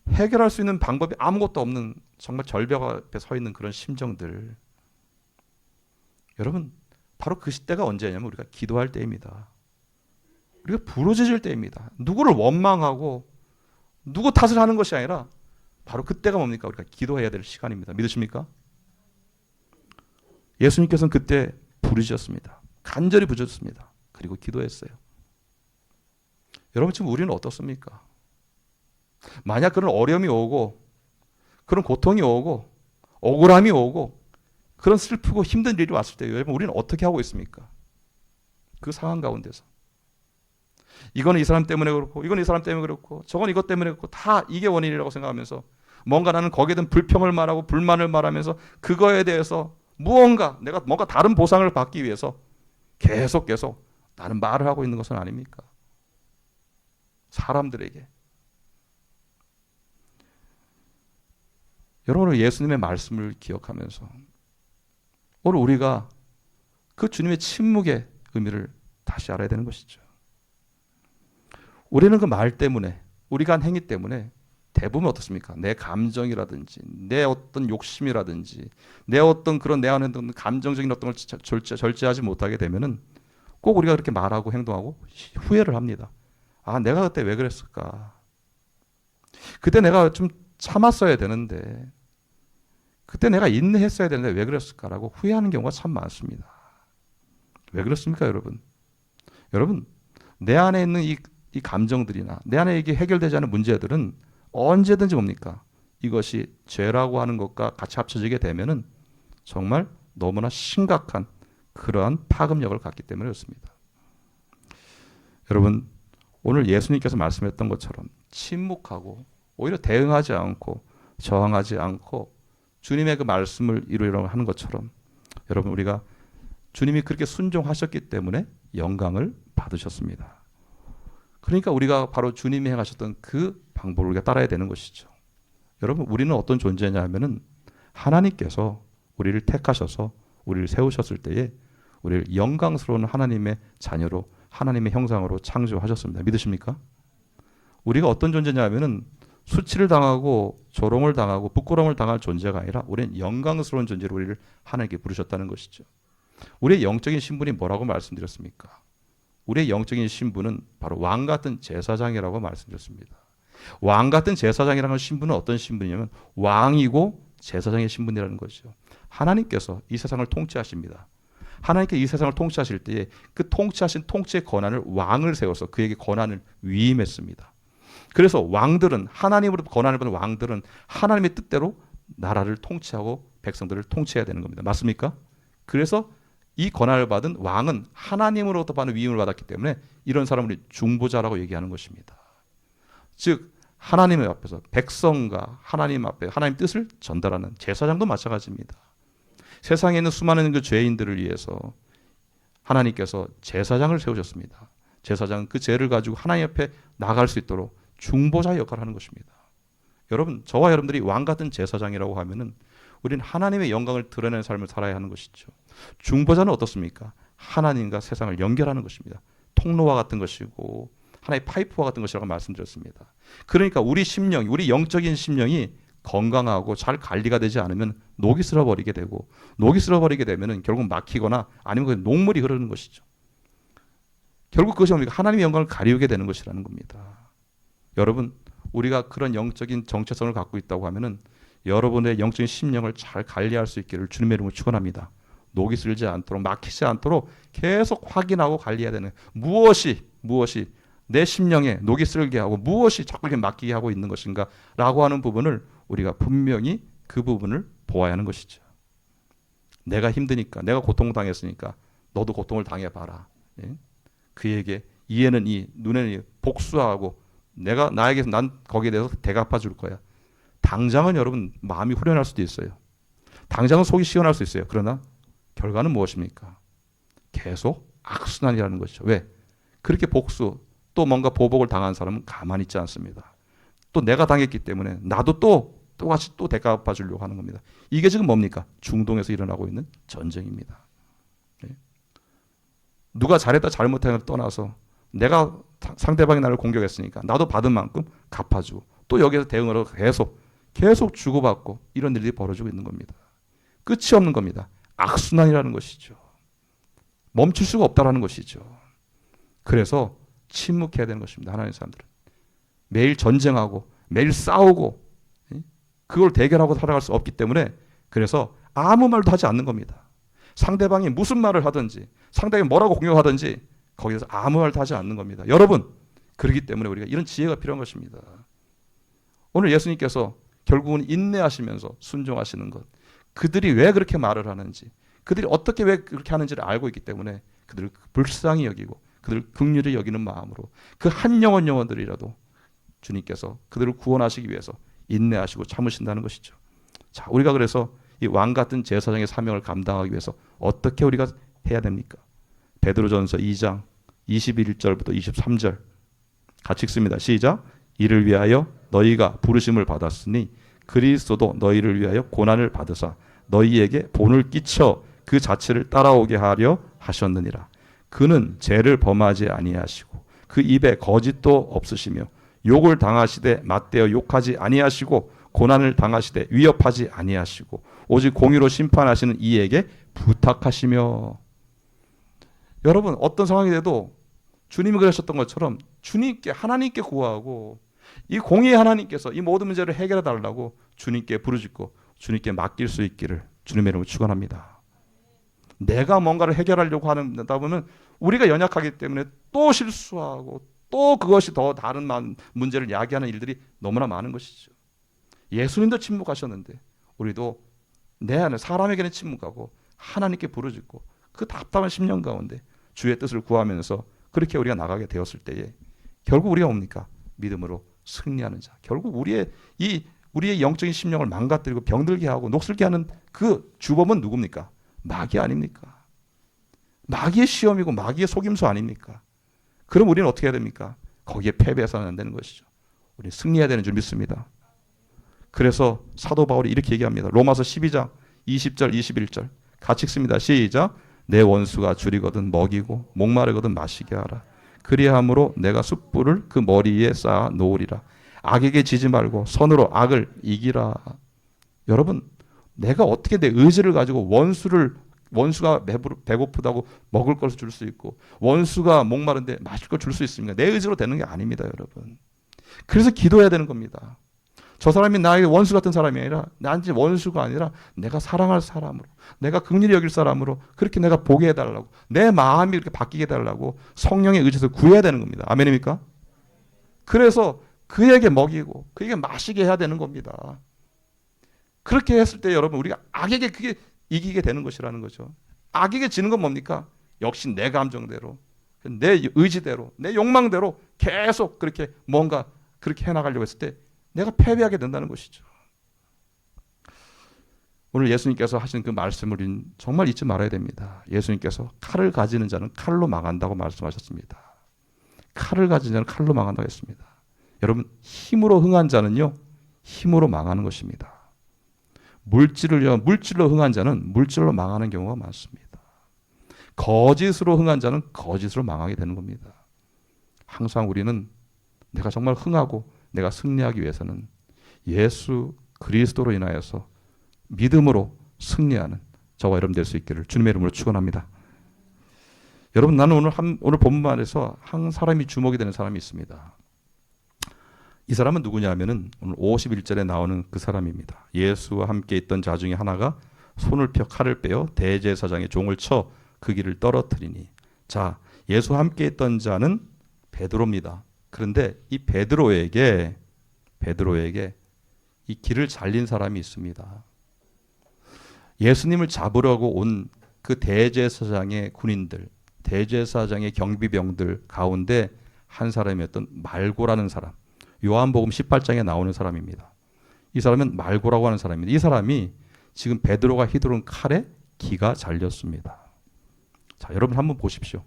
해결할 수 있는 방법이 아무것도 없는 정말 절벽 앞에 서 있는 그런 심정들. 여러분, 바로 그 시대가 언제냐면 우리가 기도할 때입니다. 우리가 부르짖을 때입니다. 누구를 원망하고 누구 탓을 하는 것이 아니라 바로 그때가 뭡니까? 우리가 기도해야 될 시간입니다. 믿으십니까? 예수님께서는 그때 부르짖었습니다. 간절히 부르짖었습니다. 그리고 기도했어요. 여러분, 지금 우리는 어떻습니까? 만약 그런 어려움이 오고 그런 고통이 오고 억울함이 오고 그런 슬프고 힘든 일이 왔을 때 여러분, 우리는 어떻게 하고 있습니까? 그 상황 가운데서 이거는 이 사람 때문에 그렇고, 이건 이 사람 때문에 그렇고, 저건 이것 때문에 그렇고, 다 이게 원인이라고 생각하면서 뭔가 나는 거기에 대한 불평을 말하고 불만을 말하면서 그거에 대해서 무언가 내가 뭔가 다른 보상을 받기 위해서 계속 나는 말을 하고 있는 것은 아닙니까? 사람들에게. 여러분, 예수님의 말씀을 기억하면서 오늘 우리가 그 주님의 침묵의 의미를 다시 알아야 되는 것이죠. 우리는 그 말 때문에, 우리가 한 행위 때문에 대부분 어떻습니까? 내 감정이라든지 내 어떤 욕심이라든지 내 어떤 그런 내 안에 있는 감정적인 어떤 걸 절제하지 못하게 되면은 꼭 우리가 그렇게 말하고 행동하고 후회를 합니다. 아, 내가 그때 왜 그랬을까? 그때 내가 좀 참았어야 되는데, 그때 내가 인내했어야 되는데 왜 그랬을까라고 후회하는 경우가 참 많습니다. 왜 그렇습니까, 여러분? 여러분, 내 안에 있는 이 감정들이나 내 안에 이게 해결되지 않은 문제들은 언제든지 뭡니까? 이것이 죄라고 하는 것과 같이 합쳐지게 되면은 정말 너무나 심각한 그러한 파급력을 갖기 때문에 그렇습니다. 여러분, 오늘 예수님께서 말씀했던 것처럼 침묵하고 오히려 대응하지 않고 저항하지 않고 주님의 그 말씀을 이루려고 하는 것처럼, 여러분, 우리가 주님이 그렇게 순종하셨기 때문에 영광을 받으셨습니다. 그러니까 우리가 바로 주님이 행하셨던 그 방법을 우리가 따라야 되는 것이죠. 여러분, 우리는 어떤 존재냐 하면은 하나님께서 우리를 택하셔서 우리를 세우셨을 때에 우리를 영광스러운 하나님의 자녀로, 하나님의 형상으로 창조하셨습니다. 믿으십니까? 우리가 어떤 존재냐 하면은 수치를 당하고 조롱을 당하고 부끄러움을 당할 존재가 아니라 우리는 영광스러운 존재로 우리를 하나님께 부르셨다는 것이죠. 우리의 영적인 신분이 뭐라고 말씀드렸습니까? 우리의 영적인 신분은 바로 왕 같은 제사장이라고 말씀드렸습니다. 왕 같은 제사장이라는 신분은 어떤 신분이냐면 왕이고 제사장의 신분이라는 거죠. 하나님께서 이 세상을 통치하십니다. 하나님께 이 세상을 통치하실 때에 그 통치하신 통치의 권한을 왕을 세워서 그에게 권한을 위임했습니다. 그래서 왕들은, 하나님으로부터 권한을 받은 왕들은 하나님의 뜻대로 나라를 통치하고 백성들을 통치해야 되는 겁니다. 맞습니까? 그래서 이 권한을 받은 왕은 하나님으로부터 받은 위임을 받았기 때문에 이런 사람을 중보자라고 얘기하는 것입니다. 즉 하나님의 앞에서 백성과 하나님 앞에 하나님 뜻을 전달하는 제사장도 마찬가지입니다. 세상에 있는 수많은 그 죄인들을 위해서 하나님께서 제사장을 세우셨습니다. 제사장은 그 죄를 가지고 하나님 앞에 나갈 수 있도록 중보자의 역할을 하는 것입니다. 여러분, 저와 여러분들이 왕 같은 제사장이라고 하면은 우리는 하나님의 영광을 드러내는 삶을 살아야 하는 것이죠. 중보자는 어떻습니까? 하나님과 세상을 연결하는 것입니다. 통로와 같은 것이고 하나의 파이프와 같은 것이라고 말씀드렸습니다. 그러니까 우리 심령이, 우리 영적인 심령이 건강하고 잘 관리가 되지 않으면 녹이 슬어버리게 되고, 녹이 슬어버리게 되면은 결국 막히거나 아니면 녹물이 흐르는 것이죠. 결국 그것이 뭡니까? 하나님의 영광을 가리우게 되는 것이라는 겁니다. 여러분, 우리가 그런 영적인 정체성을 갖고 있다고 하면은 여러분의 영적인 심령을 잘 관리할 수 있기를 주님의 이름으로 축원합니다. 녹이 슬지 않도록 막히지 않도록 계속 확인하고 관리해야 되는 무엇이 내 심령에 녹이 슬게 하고 무엇이 자꾸 이렇게 막히게 하고 있는 것인가 라고 하는 부분을 우리가 분명히 그 부분을 보아야 하는 것이죠. 내가 힘드니까 내가 고통당했으니까 너도 고통을 당해봐라. 예? 그에게 이에는 이 눈에는 이 복수하고 내가 나에게서 난 거기에 대해서 대갚아 줄 거야. 당장은 여러분 마음이 후련할 수도 있어요. 당장은 속이 시원할 수 있어요. 그러나 결과는 무엇입니까? 계속 악순환이라는 것이죠. 왜? 그렇게 복수 또 뭔가 보복을 당한 사람은 가만히 있지 않습니다. 또 내가 당했기 때문에 나도 똑같이 또 대갚아 주려고 하는 겁니다. 이게 지금 뭡니까? 중동에서 일어나고 있는 전쟁입니다. 네. 누가 잘했다 잘못했다를 떠나서 내가 상대방이 나를 공격했으니까 나도 받은 만큼 갚아주고 또 여기에서 대응으로 계속 주고받고 이런 일들이 벌어지고 있는 겁니다. 끝이 없는 겁니다. 악순환이라는 것이죠. 멈출 수가 없다라는 것이죠. 그래서 침묵해야 되는 것입니다. 하나님의 사람들은 매일 전쟁하고 매일 싸우고 그걸 대결하고 살아갈 수 없기 때문에 그래서 아무 말도 하지 않는 겁니다. 상대방이 무슨 말을 하든지 상대방이 뭐라고 공격하든지 거기서 아무 말도 하지 않는 겁니다. 여러분 그렇기 때문에 우리가 이런 지혜가 필요한 것입니다. 오늘 예수님께서 결국은 인내하시면서 순종하시는 것, 그들이 왜 그렇게 말을 하는지, 그들이 어떻게 왜 그렇게 하는지를 알고 있기 때문에 그들을 불쌍히 여기고 그들을 긍휼히 여기는 마음으로 그 한 영혼들이라도 주님께서 그들을 구원하시기 위해서 인내하시고 참으신다는 것이죠. 자, 우리가 그래서 이 왕 같은 제사장의 사명을 감당하기 위해서 어떻게 우리가 해야 됩니까? 베드로전서 2장 21절부터 23절 같이 읽습니다. 시작. 이를 위하여 너희가 부르심을 받았으니 그리스도도 너희를 위하여 고난을 받으사 너희에게 본을 끼쳐 그 자체를 따라오게 하려 하셨느니라. 그는 죄를 범하지 아니하시고 그 입에 거짓도 없으시며 욕을 당하시되 맞대어 욕하지 아니하시고 고난을 당하시되 위협하지 아니하시고 오직 공의로 심판하시는 이에게 부탁하시며. 여러분 어떤 상황이 돼도 주님이 그러셨던 것처럼 주님께 하나님께 구하고 이 공의의 하나님께서 이 모든 문제를 해결해 달라고 주님께 부르짖고 주님께 맡길 수 있기를 주님의 이름으로 축원합니다. 내가 뭔가를 해결하려고 하다 보면 우리가 연약하기 때문에 또 실수하고 또 그것이 더 다른 문제를 야기하는 일들이 너무나 많은 것이죠. 예수님도 침묵하셨는데 우리도 내 안에 사람에게는 침묵하고 하나님께 부르짖고 그 답답한 심령 가운데 주의 뜻을 구하면서 그렇게 우리가 나가게 되었을 때에 결국 우리가 뭡니까? 믿음으로 승리하는 자. 결국 우리의 영적인 심령을 망가뜨리고 병들게 하고 녹슬게 하는 그 주범은 누굽니까? 마귀 아닙니까? 마귀의 시험이고 마귀의 속임수 아닙니까? 그럼 우리는 어떻게 해야 됩니까? 거기에 패배해서는 안 되는 것이죠. 우리는 승리해야 되는 줄 믿습니다. 그래서 사도 바울이 이렇게 얘기합니다. 로마서 12장 20절 21절 같이 읽습니다. 시작. 내 원수가 줄이거든 먹이고 목마르거든 마시게 하라. 그리함으로 내가 숯불을 그 머리에 쌓아 놓으리라. 악에게 지지 말고 선으로 악을 이기라. 여러분 내가 어떻게 내 의지를 가지고 원수가 배고프다고 먹을 것을 줄 수 있고 원수가 목마른데 마실 걸 줄 수 있습니까? 내 의지로 되는 게 아닙니다, 여러분. 그래서 기도해야 되는 겁니다. 저 사람이 나에게 원수 같은 사람이 아니라 나한테 원수가 아니라 내가 사랑할 사람으로 내가 긍휼히 여길 사람으로 그렇게 내가 보게 해달라고 내 마음이 그렇게 바뀌게 해달라고 성령의 의지에서 구해야 되는 겁니다. 아멘입니까? 그래서 그에게 먹이고 그에게 마시게 해야 되는 겁니다. 그렇게 했을 때 여러분 우리가 악에게 그게 이기게 되는 것이라는 거죠. 악에게 지는 건 뭡니까? 역시 내 감정대로 내 의지대로 내 욕망대로 계속 그렇게 뭔가 그렇게 해나가려고 했을 때 내가 패배하게 된다는 것이죠. 오늘 예수님께서 하신 그 말씀을 우리는 정말 잊지 말아야 됩니다. 예수님께서 칼을 가지는 자는 칼로 망한다고 말씀하셨습니다. 칼을 가진 자는 칼로 망한다고 했습니다. 여러분 힘으로 흥한 자는요 힘으로 망하는 것입니다. 물질로 흥한 자는 물질로 망하는 경우가 많습니다. 거짓으로 흥한 자는 거짓으로 망하게 되는 겁니다. 항상 우리는 내가 정말 흥하고 내가 승리하기 위해서는 예수 그리스도로 인하여서 믿음으로 승리하는 저와 여러분 될 수 있기를 주님의 이름으로 축원합니다. 여러분 나는 오늘 본문 안에서 한 사람이 주목이 되는 사람이 있습니다. 이 사람은 누구냐면은 오늘 51절에 나오는 그 사람입니다. 예수와 함께 있던 자 중에 하나가 손을 펴 칼을 빼어 대제사장의 종을 쳐 그 길을 떨어뜨리니. 자, 예수와 함께 있던 자는 베드로입니다. 그런데 이 베드로에게 이 길을 잘린 사람이 있습니다. 예수님을 잡으려고 온 그 대제사장의 군인들, 대제사장의 경비병들 가운데 한 사람이었던 말고라는 사람. 요한복음 18장에 나오는 사람입니다. 이 사람은 말고라고 하는 사람입니다. 이 사람이 지금 베드로가 휘두른 칼에 기가 잘렸습니다. 자, 여러분 한번 보십시오.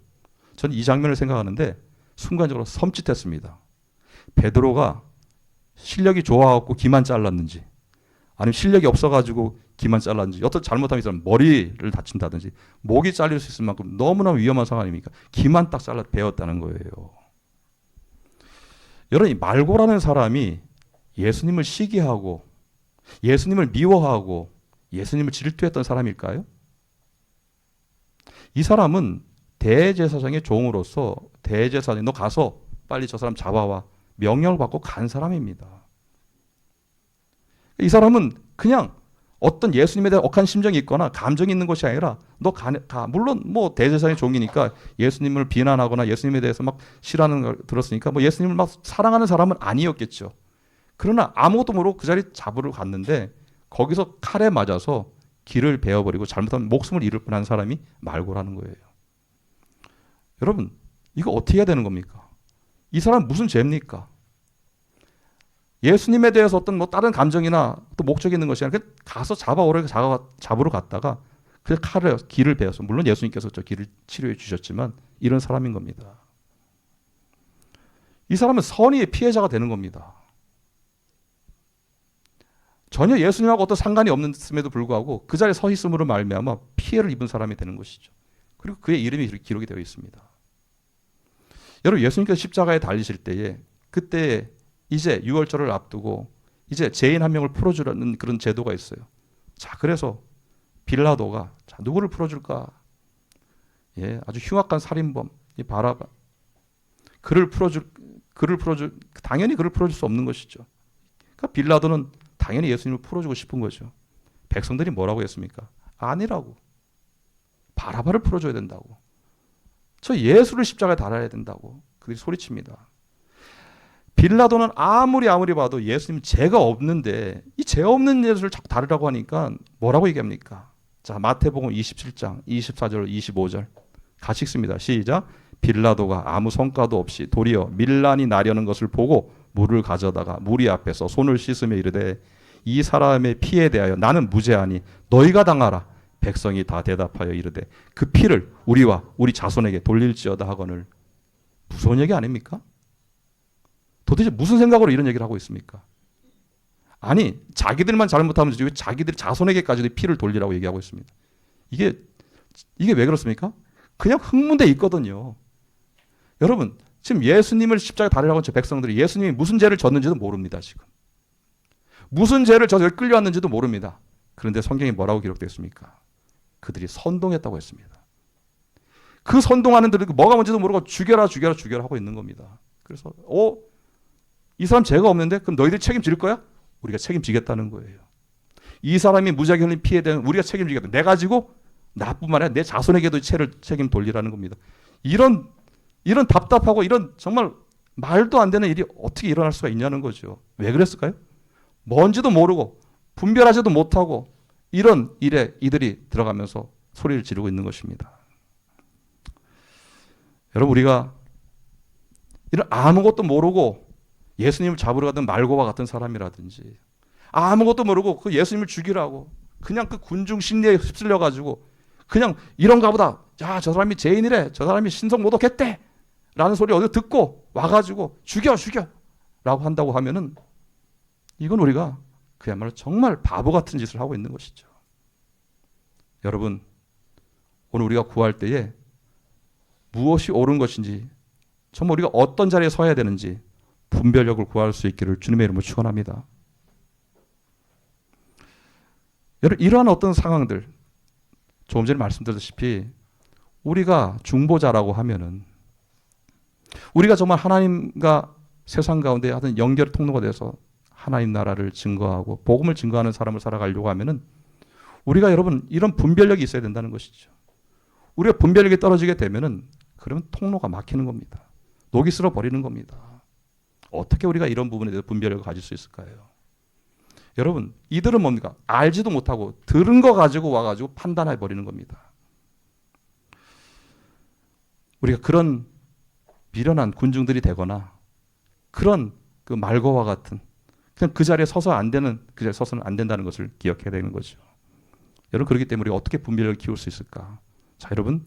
저는 이 장면을 생각하는데 순간적으로 섬찟했습니다. 베드로가 실력이 좋아갖고 기만 잘랐는지, 아니면 실력이 없어가지고 기만 잘랐는지, 어떤 잘못하면 이 사람 머리를 다친다든지 목이 잘릴 수 있을 만큼 너무나 위험한 상황 아닙니까? 기만 딱 잘라 베었다는 거예요. 여러분, 이 말고라는 사람이 예수님을 시기하고 예수님을 미워하고 예수님을 질투했던 사람일까요? 이 사람은 대제사장의 종으로서 대제사장이 너 가서 빨리 저 사람 잡아와 명령을 받고 간 사람입니다. 이 사람은 그냥 어떤 예수님에 대한 억한 심정이 있거나 감정이 있는 것이 아니라 너 가. 물론 뭐 대제사장의 종이니까 예수님을 비난하거나 예수님에 대해서 막 싫어하는 걸 들었으니까 뭐 예수님을 막 사랑하는 사람은 아니었겠죠. 그러나 아무것도 모르고 그 자리 잡으러 갔는데 거기서 칼에 맞아서 길을 베어버리고 잘못하면 목숨을 잃을 뻔한 사람이 말고라는 거예요. 여러분, 이거 어떻게 해야 되는 겁니까? 이 사람 무슨 죄입니까? 예수님에 대해서 어떤 뭐 다른 감정이나 또 목적이 있는 것이 아니라 가서 잡으러 갔다가 그 칼을 길을 베어서, 물론 예수님께서 저 길을 치료해 주셨지만 이런 사람인 겁니다. 이 사람은 선의의 피해자가 되는 겁니다. 전혀 예수님하고 어떤 상관이 없음에도 불구하고 그 자리에 서 있음으로 말미암아 피해를 입은 사람이 되는 것이죠. 그리고 그의 이름이 기록이 되어 있습니다. 여러분, 예수님께서 십자가에 달리실 때에 그때 이제 유월절을 앞두고 이제 죄인 한 명을 풀어주라는 그런 제도가 있어요. 자, 그래서 빌라도가 자, 누구를 풀어줄까? 예, 아주 흉악한 살인범 이 바라바. 그를 풀어줄 당연히 그를 풀어줄 수 없는 것이죠. 그러니까 빌라도는 당연히 예수님을 풀어주고 싶은 거죠. 백성들이 뭐라고 했습니까? 아니라고. 바라바를 풀어줘야 된다고. 저 예수를 십자가에 달아야 된다고 그들이 소리칩니다. 빌라도는 아무리 봐도 예수님 죄가 없는데 이 죄 없는 예수를 자꾸 다루라고 하니까 뭐라고 얘기합니까? 자, 마태복음 27장 24절 25절 같이 읽습니다. 시작. 빌라도가 아무 성과도 없이 도리어 밀란이 나려는 것을 보고 물을 가져다가 무리 앞에서 손을 씻으며 이르되 이 사람의 피에 대하여 나는 무죄하니 너희가 당하라. 백성이 다 대답하여 이르되 그 피를 우리와 우리 자손에게 돌릴지어다 하거늘. 무서운 얘기 아닙니까? 도대체 무슨 생각으로 이런 얘기를 하고 있습니까? 아니, 자기들만 잘못하면 왜 자기들 자손에게까지도 피를 돌리라고 얘기하고 있습니다. 이게 왜 그렇습니까? 그냥 흥문대 있거든요. 여러분, 지금 예수님을 십자가에 달으라고 저 백성들이 예수님이 무슨 죄를 졌는지도 모릅니다. 지금 무슨 죄를 져서 끌려왔는지도 모릅니다. 그런데 성경에 뭐라고 기록되어 있습니까? 그들이 선동했다고 했습니다. 그 선동하는 들이 뭐가 뭔지도 모르고 죽여라 하고 있는 겁니다. 그래서 이 사람 죄가 없는데 그럼 너희들이 책임질 거야? 우리가 책임지겠다는 거예요. 이 사람이 무지하게 흘린 피해에 대한 우리가 책임지겠다. 내 가지고 나뿐만 아니라 내 자손에게도 책임 돌리라는 겁니다. 이런 답답하고 이런 정말 말도 안 되는 일이 어떻게 일어날 수가 있냐는 거죠. 왜 그랬을까요? 뭔지도 모르고 분별하지도 못하고 이런 일에 이들이 들어가면서 소리를 지르고 있는 것입니다. 여러분, 우리가 이런 아무것도 모르고 예수님을 잡으러 가던 말고와 같은 사람이라든지 아무것도 모르고 그 예수님을 죽이라고 그냥 그 군중 심리에 휩쓸려 가지고 그냥 이런가 보다. 야, 저 사람이 죄인이래. 저 사람이 신성 모독했대. 라는 소리 어디서 듣고 와가지고 죽여 라고 한다고 하면은 이건 우리가 그야말로 정말 바보 같은 짓을 하고 있는 것이죠. 여러분, 오늘 우리가 구할 때에 무엇이 옳은 것인지 정말 우리가 어떤 자리에 서야 되는지 분별력을 구할 수 있기를 주님의 이름으로 축원합니다. 여러분, 이러한 어떤 상황들 조금 전에 말씀드렸다시피 우리가 중보자라고 하면은 우리가 정말 하나님과 세상 가운데 하여튼 연결 통로가 돼서 하나님 나라를 증거하고 복음을 증거하는 사람을 살아가려고 하면은 우리가 여러분 이런 분별력이 있어야 된다는 것이죠. 우리가 분별력이 떨어지게 되면은 그러면 통로가 막히는 겁니다. 녹이 쓸어 버리는 겁니다. 어떻게 우리가 이런 부분에 대해서 분별력을 가질 수 있을까요? 여러분, 이들은 뭡니까? 알지도 못하고 들은 거 가지고 와가지고 판단해 버리는 겁니다. 우리가 그런 미련한 군중들이 되거나 그런 그 말거와 같은 그냥 그 자리에 서서 안 되는 그 자리에 서서는 안 된다는 것을 기억해야 되는 거죠. 여러분 그렇기 때문에 우리가 어떻게 분별력을 키울 수 있을까? 자, 여러분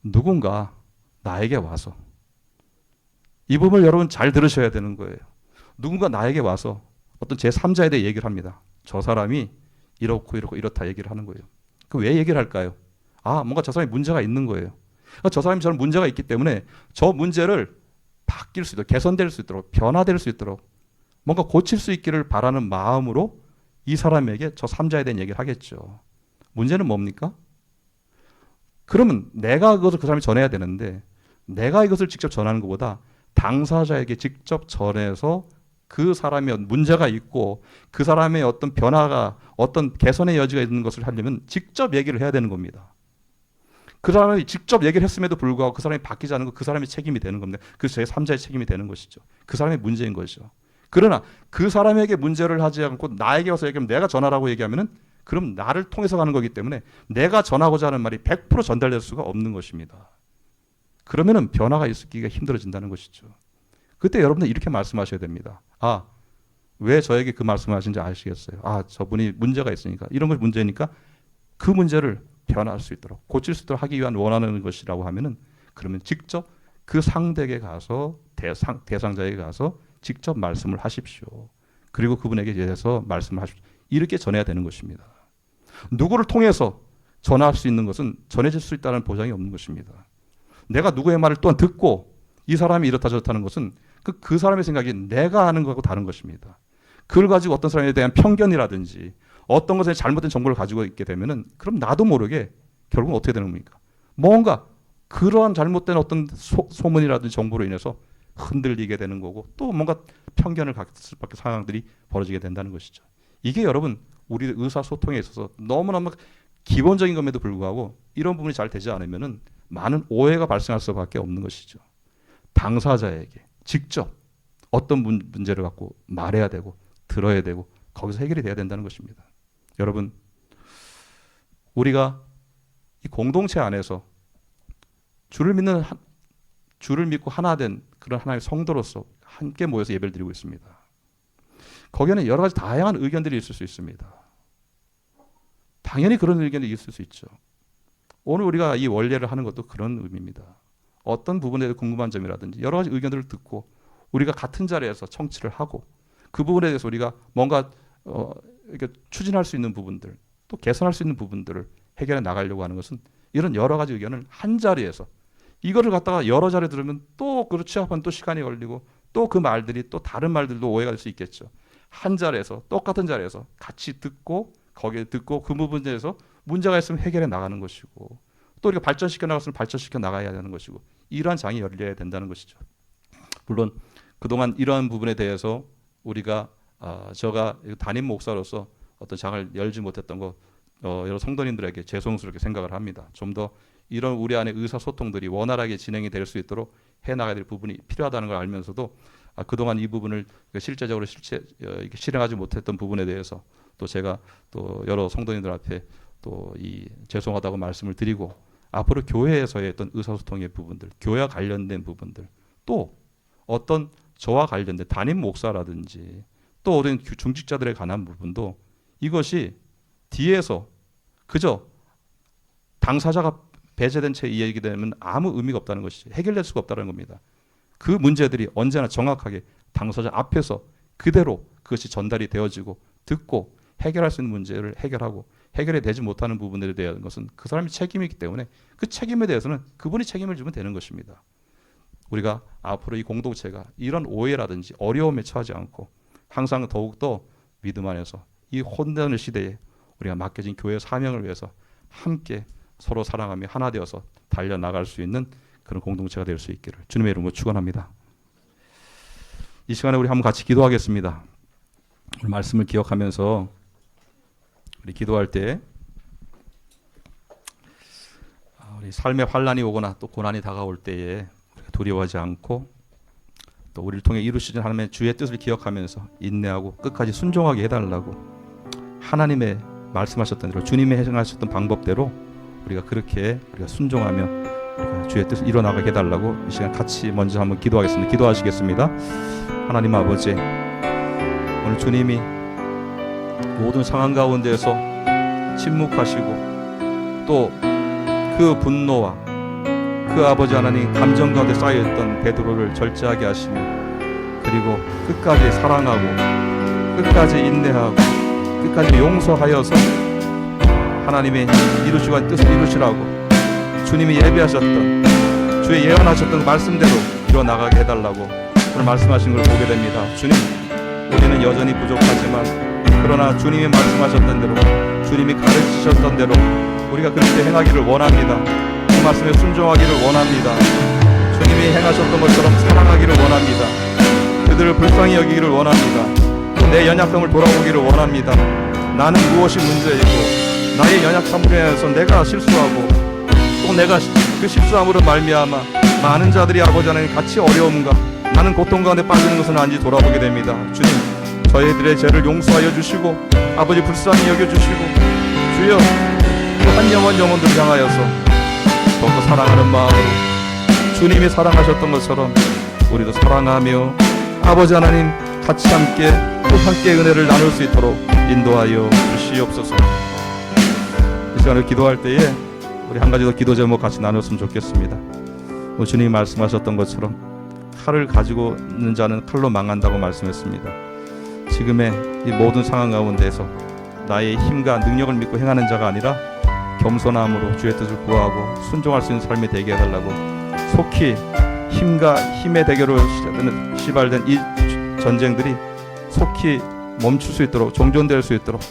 누군가 나에게 와서 이 부분을 여러분 잘 들으셔야 되는 거예요. 누군가 나에게 와서 어떤 제3자에 대해 얘기를 합니다. 저 사람이 이렇고 이렇고 이렇다 얘기를 하는 거예요. 그 왜 얘기를 할까요? 아, 뭔가 저 사람이 문제가 있는 거예요. 그러니까 저 사람이 저런 문제가 있기 때문에 저 문제를 바뀔 수 있도록, 개선될 수 있도록, 변화될 수 있도록 뭔가 고칠 수 있기를 바라는 마음으로 이 사람에게 저 3자에 대한 얘기를 하겠죠. 문제는 뭡니까? 그러면 내가 그것을 그 사람이 전해야 되는데 내가 이것을 직접 전하는 것보다 당사자에게 직접 전해서 그 사람이 문제가 있고 그 사람의 어떤 변화가 어떤 개선의 여지가 있는 것을 하려면 직접 얘기를 해야 되는 겁니다. 그 사람이 직접 얘기를 했음에도 불구하고 그 사람이 바뀌지 않은 거 그 사람의 책임이 되는 겁니다. 그 제3자의 책임이 되는 것이죠. 그 사람의 문제인 것이죠. 그러나 그 사람에게 문제를 하지 않고 나에게 와서 얘기하면 내가 전하라고 얘기하면은 그럼 나를 통해서 가는 거기 때문에 내가 전하고자 하는 말이 100% 전달될 수가 없는 것입니다. 그러면은 변화가 있기가 힘들어진다는 것이죠. 그때 여러분들 이렇게 말씀하셔야 됩니다. 아, 왜 저에게 그 말씀을 하신지 아시겠어요? 아, 저분이 문제가 있으니까 이런 것이 문제니까 그 문제를 변화할 수 있도록 고칠 수 있도록 하기 위한 원하는 것이라고 하면은 그러면 직접 그 상대에게 가서 대상자에게 가서 직접 말씀을 하십시오. 그리고 그분에게 대해서 말씀을 하십시오. 이렇게 전해야 되는 것입니다. 누구를 통해서 전할 수 있는 것은 전해질 수 있다는 보장이 없는 것입니다. 내가 누구의 말을 또한 듣고 이 사람이 이렇다 저렇다는 것은 그 사람의 생각이 내가 아는 것하고 다른 것입니다. 그걸 가지고 어떤 사람에 대한 편견이라든지 어떤 것에 잘못된 정보를 가지고 있게 되면은 그럼 나도 모르게 결국은 어떻게 되는 겁니까? 뭔가 그러한 잘못된 어떤 소문이라든지 정보로 인해서 흔들리게 되는 거고 또 뭔가 편견을 갖을 수밖에 상황들이 벌어지게 된다는 것이죠. 이게 여러분 우리 의사소통에 있어서 너무너무 기본적인 것에도 불구하고 이런 부분이 잘 되지 않으면은 많은 오해가 발생할 수밖에 없는 것이죠. 당사자에게 직접 어떤 문제를 갖고 말해야 되고 들어야 되고 거기서 해결이 돼야 된다는 것입니다. 여러분 우리가 이 공동체 안에서 주를 믿고 하나 된 그런 하나의 성도로서 함께 모여서 예배를 드리고 있습니다. 거기에는 여러 가지 다양한 의견들이 있을 수 있습니다. 당연히 그런 의견이 있을 수 있죠. 오늘 우리가 이 원례를 하는 것도 그런 의미입니다. 어떤 부분에 대해서 궁금한 점이라든지 여러 가지 의견들을 듣고 우리가 같은 자리에서 청취를 하고 그 부분에 대해서 우리가 뭔가 이렇게 추진할 수 있는 부분들 또 개선할 수 있는 부분들을 해결해 나가려고 하는 것은 이런 여러 가지 의견을 한 자리에서 이거를 갖다가 여러 자리에 들으면 또 그걸 취합하면 또 시간이 걸리고 또 그 말들이 또 다른 말들도 오해가 될 수 있겠죠. 한 자리에서 똑같은 자리에서 같이 듣고 거기에 듣고 그 부분에 대해서 문제가 있으면 해결해 나가는 것이고 또 우리가 발전시켜 나갔으면 발전시켜 나가야 되는 것이고 이러한 장이 열려야 된다는 것이죠. 물론 그동안 이러한 부분에 대해서 우리가 제가 담임 목사로서 어떤 장을 열지 못했던 거 여러 성도님들에게 죄송스럽게 생각을 합니다. 좀 더 이런 우리 안의 의사소통들이 원활하게 진행이 될 수 있도록 해나가야 될 부분이 필요하다는 걸 알면서도 그동안 이 부분을 실제적으로 실행하지 못했던 부분에 대해서 또 제가 또 여러 성도님들 앞에 또 이 죄송하다고 말씀을 드리고 앞으로 교회에서의 어떤 의사소통의 부분들, 교회와 관련된 부분들, 또 어떤 저와 관련된 담임 목사라든지 또 어떤 중직자들에 관한 부분도 이것이 뒤에서 그저 당사자가 배제된 채 이야기되면 아무 의미가 없다는 것이지 해결될 수가 없다는 겁니다. 그 문제들이 언제나 정확하게 당사자 앞에서 그대로 그것이 전달이 되어지고 듣고 해결할 수 있는 문제를 해결하고 해결이 되지 못하는 부분들에 대한 것은 그 사람의 책임이기 때문에 그 책임에 대해서는 그분이 책임을 지면 되는 것입니다. 우리가 앞으로 이 공동체가 이런 오해라든지 어려움에 처하지 않고 항상 더욱더 믿음 안에서 이 혼돈의 시대에 우리가 맡겨진 교회 사명을 위해서 함께 서로 사랑하며 하나 되어서 달려나갈 수 있는 그런 공동체가 될 수 있기를 주님의 이름으로 축원합니다. 이 시간에 우리 한번 같이 기도하겠습니다. 오늘 말씀을 기억하면서 우리 기도할 때 우리 삶에 환난이 오거나 또 고난이 다가올 때에 두려워하지 않고 또 우리를 통해 이루시는 하나님의 주의 뜻을 기억하면서 인내하고 끝까지 순종하게 해달라고 하나님의 말씀하셨던 대로 주님의 행하셨던 방법대로 우리가 그렇게 우리가 순종하며 우리가 주의 뜻을 이뤄나가게 해달라고 이 시간 같이 먼저 한번 기도하겠습니다. 기도하시겠습니다. 하나님 아버지, 오늘 주님이 모든 상황 가운데서 침묵하시고 또 그 분노와 그 아버지 하나님 감정 가운데 쌓여있던 베드로를 절제하게 하시며 그리고 끝까지 사랑하고 끝까지 인내하고 끝까지 용서하여서 하나님의 이루시고 한 뜻을 이루시라고 주님이 예비하셨던 주의 예언하셨던 말씀대로 이뤄나가게 해달라고 오늘 말씀하신 걸 보게 됩니다. 주님, 우리는 여전히 부족하지만 그러나 주님이 말씀하셨던 대로 주님이 가르치셨던 대로 우리가 그렇게 행하기를 원합니다. 그 말씀에 순종하기를 원합니다. 주님이 행하셨던 것처럼 사랑하기를 원합니다. 그들을 불쌍히 여기기를 원합니다. 또 내 연약함을 돌아보기를 원합니다. 나는 무엇이 문제이고 나의 연약함으로 인해서 내가 실수하고 또 내가 그 실수함으로 말미암아 많은 자들이 아버지 하나님 같이 어려움과 나는 고통 가운데 빠지는 것은 아닌지 돌아보게 됩니다. 주님, 저희들의 죄를 용서하여 주시고 아버지 불쌍히 여겨주시고 주여 한 영혼 영혼들을 향하여서 더욱더 사랑하는 마음으로 주님이 사랑하셨던 것처럼 우리도 사랑하며 아버지 하나님 같이 함께 또 함께 은혜를 나눌 수 있도록 인도하여 주시옵소서. 이 시간을 기도할 때에 우리 한 가지 더 기도 제목 같이 나눴으면 좋겠습니다. 주님이 말씀하셨던 것처럼 칼을 가지고 있는 자는 칼로 망한다고 말씀했습니다. 지금의 이 모든 상황 가운데서 나의 힘과 능력을 믿고 행하는 자가 아니라 겸손함으로 주의 뜻을 구하고 순종할 수 있는 삶이 되게 해달라고 속히 힘과 힘의 대결로 시발된 이 전쟁들이 속히 멈출 수 있도록 종전될 수 있도록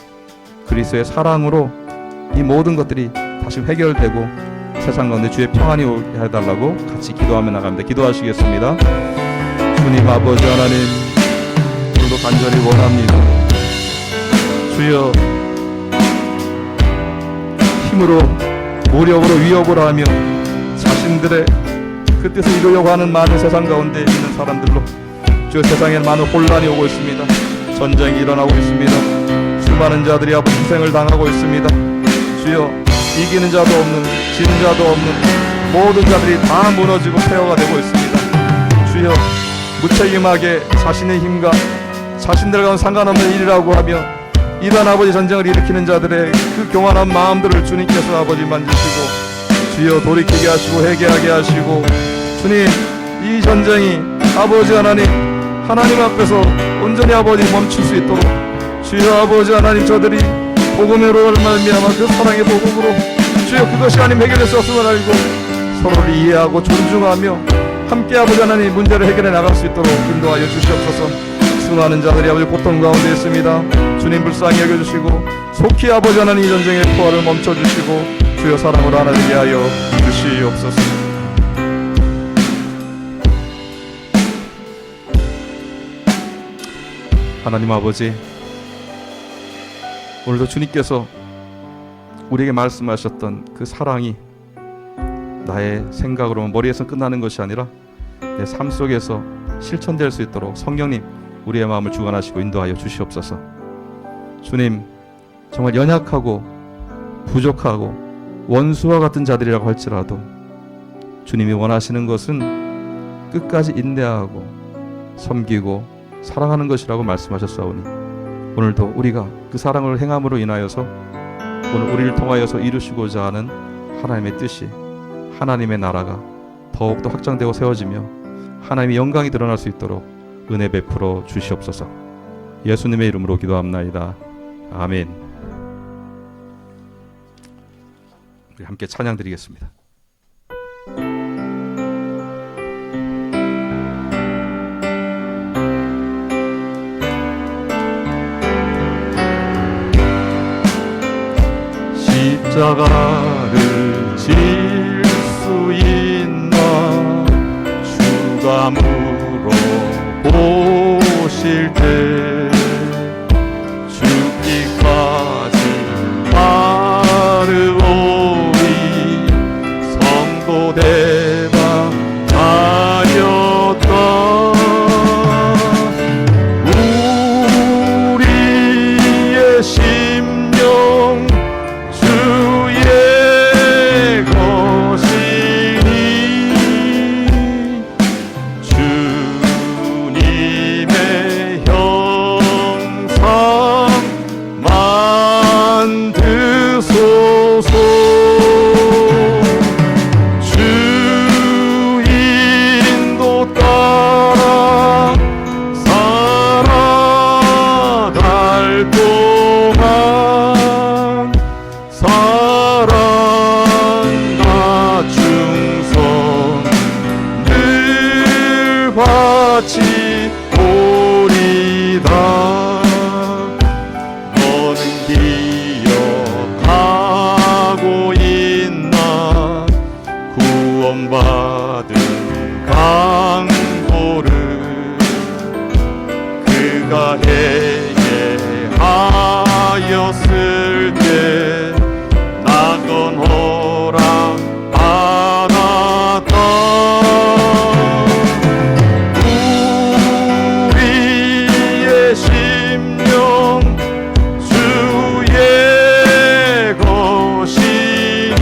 그리스도의 사랑으로 이 모든 것들이 다시 해결되고 세상 가운데 주의 평안이 오게 해달라고 같이 기도하며 나갑니다. 기도하시겠습니다. 주님 아버지 하나님, 오늘도 간절히 원합니다. 주여, 힘으로 무력으로 위협을 하며 자신들의 그 뜻을 이루려고 하는 많은 세상 가운데 있는 사람들로 주여 세상에 많은 혼란이 오고 있습니다. 전쟁이 일어나고 있습니다. 수많은 자들이 아픈 희생을 당하고 있습니다. 주여, 이기는 자도 없는 지는 자도 없는 모든 자들이 다 무너지고 폐허가 되고 있습니다. 주여, 무책임하게 자신의 힘과 자신들과는 상관없는 일이라고 하며 이런 아버지 전쟁을 일으키는 자들의 그 교만한 마음들을 주님께서 아버지 만지시고 주여 돌이키게 하시고 회개하게 하시고 주님, 이 전쟁이 아버지 하나님 앞에서 온전히 아버지 멈출 수 있도록 주여 아버지 하나님, 저들이 복음으로 말미암아 그 사랑의 복음으로 주여 그것이 하나님 해결될 수 없음을 알고 서로를 이해하고 존중하며 함께 아버지 하나님 문제를 해결해 나갈 수 있도록 인도하여 주시옵소서. 수많은 자들이 아버지 고통 가운데 있습니다. 주님 불쌍히 여겨주시고 속히 아버지 하나님 이 전쟁의 포화를 멈춰주시고 주여 사랑으로 하나되게 하여 주시옵소서. 하나님 아버지, 오늘도 주님께서 우리에게 말씀하셨던 그 사랑이 나의 생각으로 머리에서 끝나는 것이 아니라 내 삶 속에서 실천될 수 있도록 성령님 우리의 마음을 주관하시고 인도하여 주시옵소서. 주님, 정말 연약하고 부족하고 원수와 같은 자들이라고 할지라도 주님이 원하시는 것은 끝까지 인내하고 섬기고 사랑하는 것이라고 말씀하셨사오니 오늘도 우리가 그 사랑을 행함으로 인하여서 오늘 우리를 통하여서 이루시고자 하는 하나님의 뜻이, 하나님의 나라가 더욱더 확장되고 세워지며 하나님의 영광이 드러날 수 있도록 은혜 베풀어 주시옵소서. 예수님의 이름으로 기도합나이다. 아멘. 우리 함께 찬양 드리겠습니다. 십자가를 질 수 있나 주가 물어보 고통받은 강도를 그가 해예하였을 때 낙원 허락 받았다. 우리의 심령 주의 것이니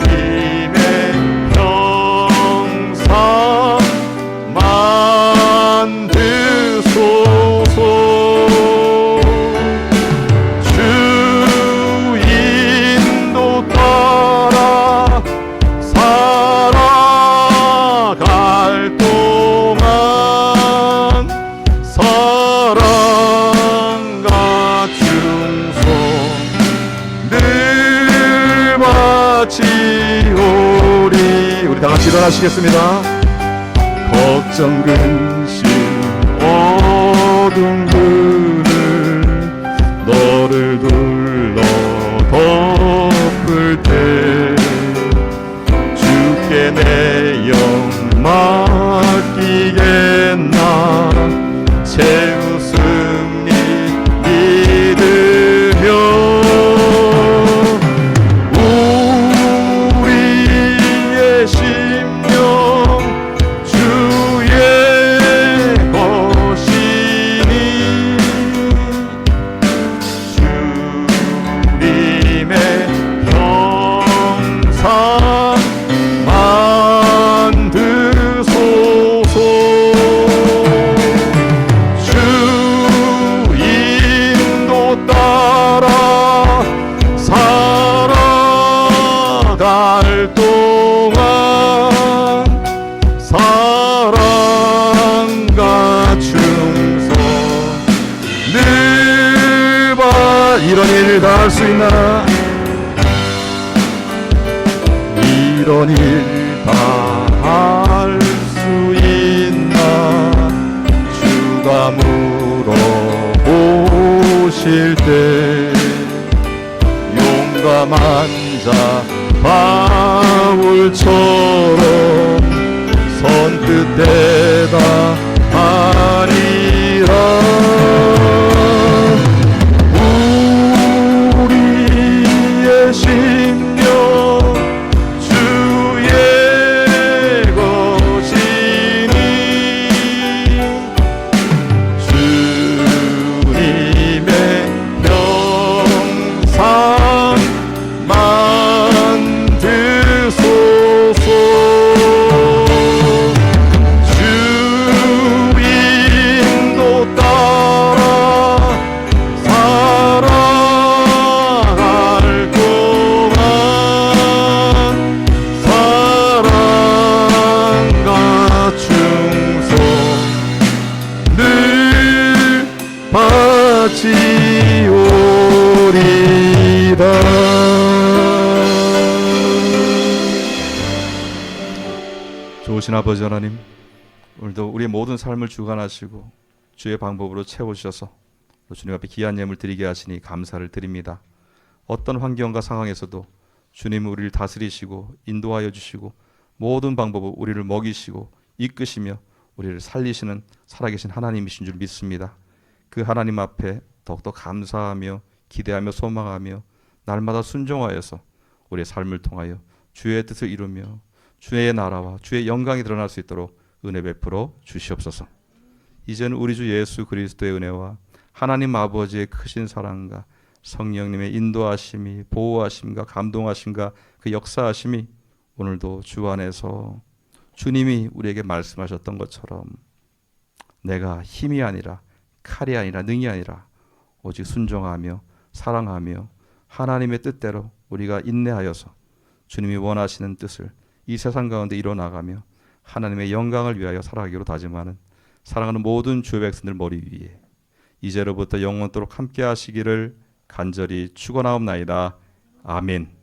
주님의 형상 만드소서. 주 인도 따라 살아갈 동안 사랑과 충성 늘 바치오리. 우리 다 같이 일어나시겠습니다. 걱정 근심 어둠 그늘 너를 둘러 덮을 때 주께 내 영 맡기겠나. 최후 승리 믿으며 우리의 심령 주의 것이니 주님의 형상 만드소서. 주 인도 따라 살아갈 동안 사랑과 충성 늘 바. 이런 일 다 할 수 있나. 이런 일 다 할 수 있나. 주가 물어보실 때 용감한 자 바울처럼 선뜻 대답하리라. 우리의 심령 주의 것이니 주님의 형상 만드소서. 주 인도 따라 살아갈 동안 사랑과 충성 늘 바치오리다. 좋으신 아버지 하나님, 오늘도 우리의 모든 삶을 주관하시고 주의 방법으로 채우셔서 또 주님 앞에 귀한 예물 드리게 하시니 감사를 드립니다. 어떤 환경과 상황에서도 주님은 우리를 다스리시고 인도하여 주시고 모든 방법으로 우리를 먹이시고 이끄시며 우리를 살리시는 살아계신 하나님이신 줄 믿습니다. 그 하나님 앞에 더욱더 감사하며 기대하며 소망하며 날마다 순종하여서 우리의 삶을 통하여 주의 뜻을 이루며 주의 나라와 주의 영광이 드러날 수 있도록 은혜 베풀어 주시옵소서. 이제는 우리 주 예수 그리스도의 은혜와 하나님 아버지의 크신 사랑과 성령님의 인도하심이 보호하심과 감동하심과 그 역사하심이 오늘도 주 안에서 주님이 우리에게 말씀하셨던 것처럼 내가 힘이 아니라 칼이 아니라 능이 아니라 오직 순종하며 사랑하며 하나님의 뜻대로 우리가 인내하여서 주님이 원하시는 뜻을 이 세상 가운데 이뤄나가며 하나님의 영광을 위하여 살아가기로 다짐하는 사랑하는 모든 주의 백성들 머리 위에 이제로부터 영원토록 함께 하시기를 간절히 축원하옵나이다. 아멘.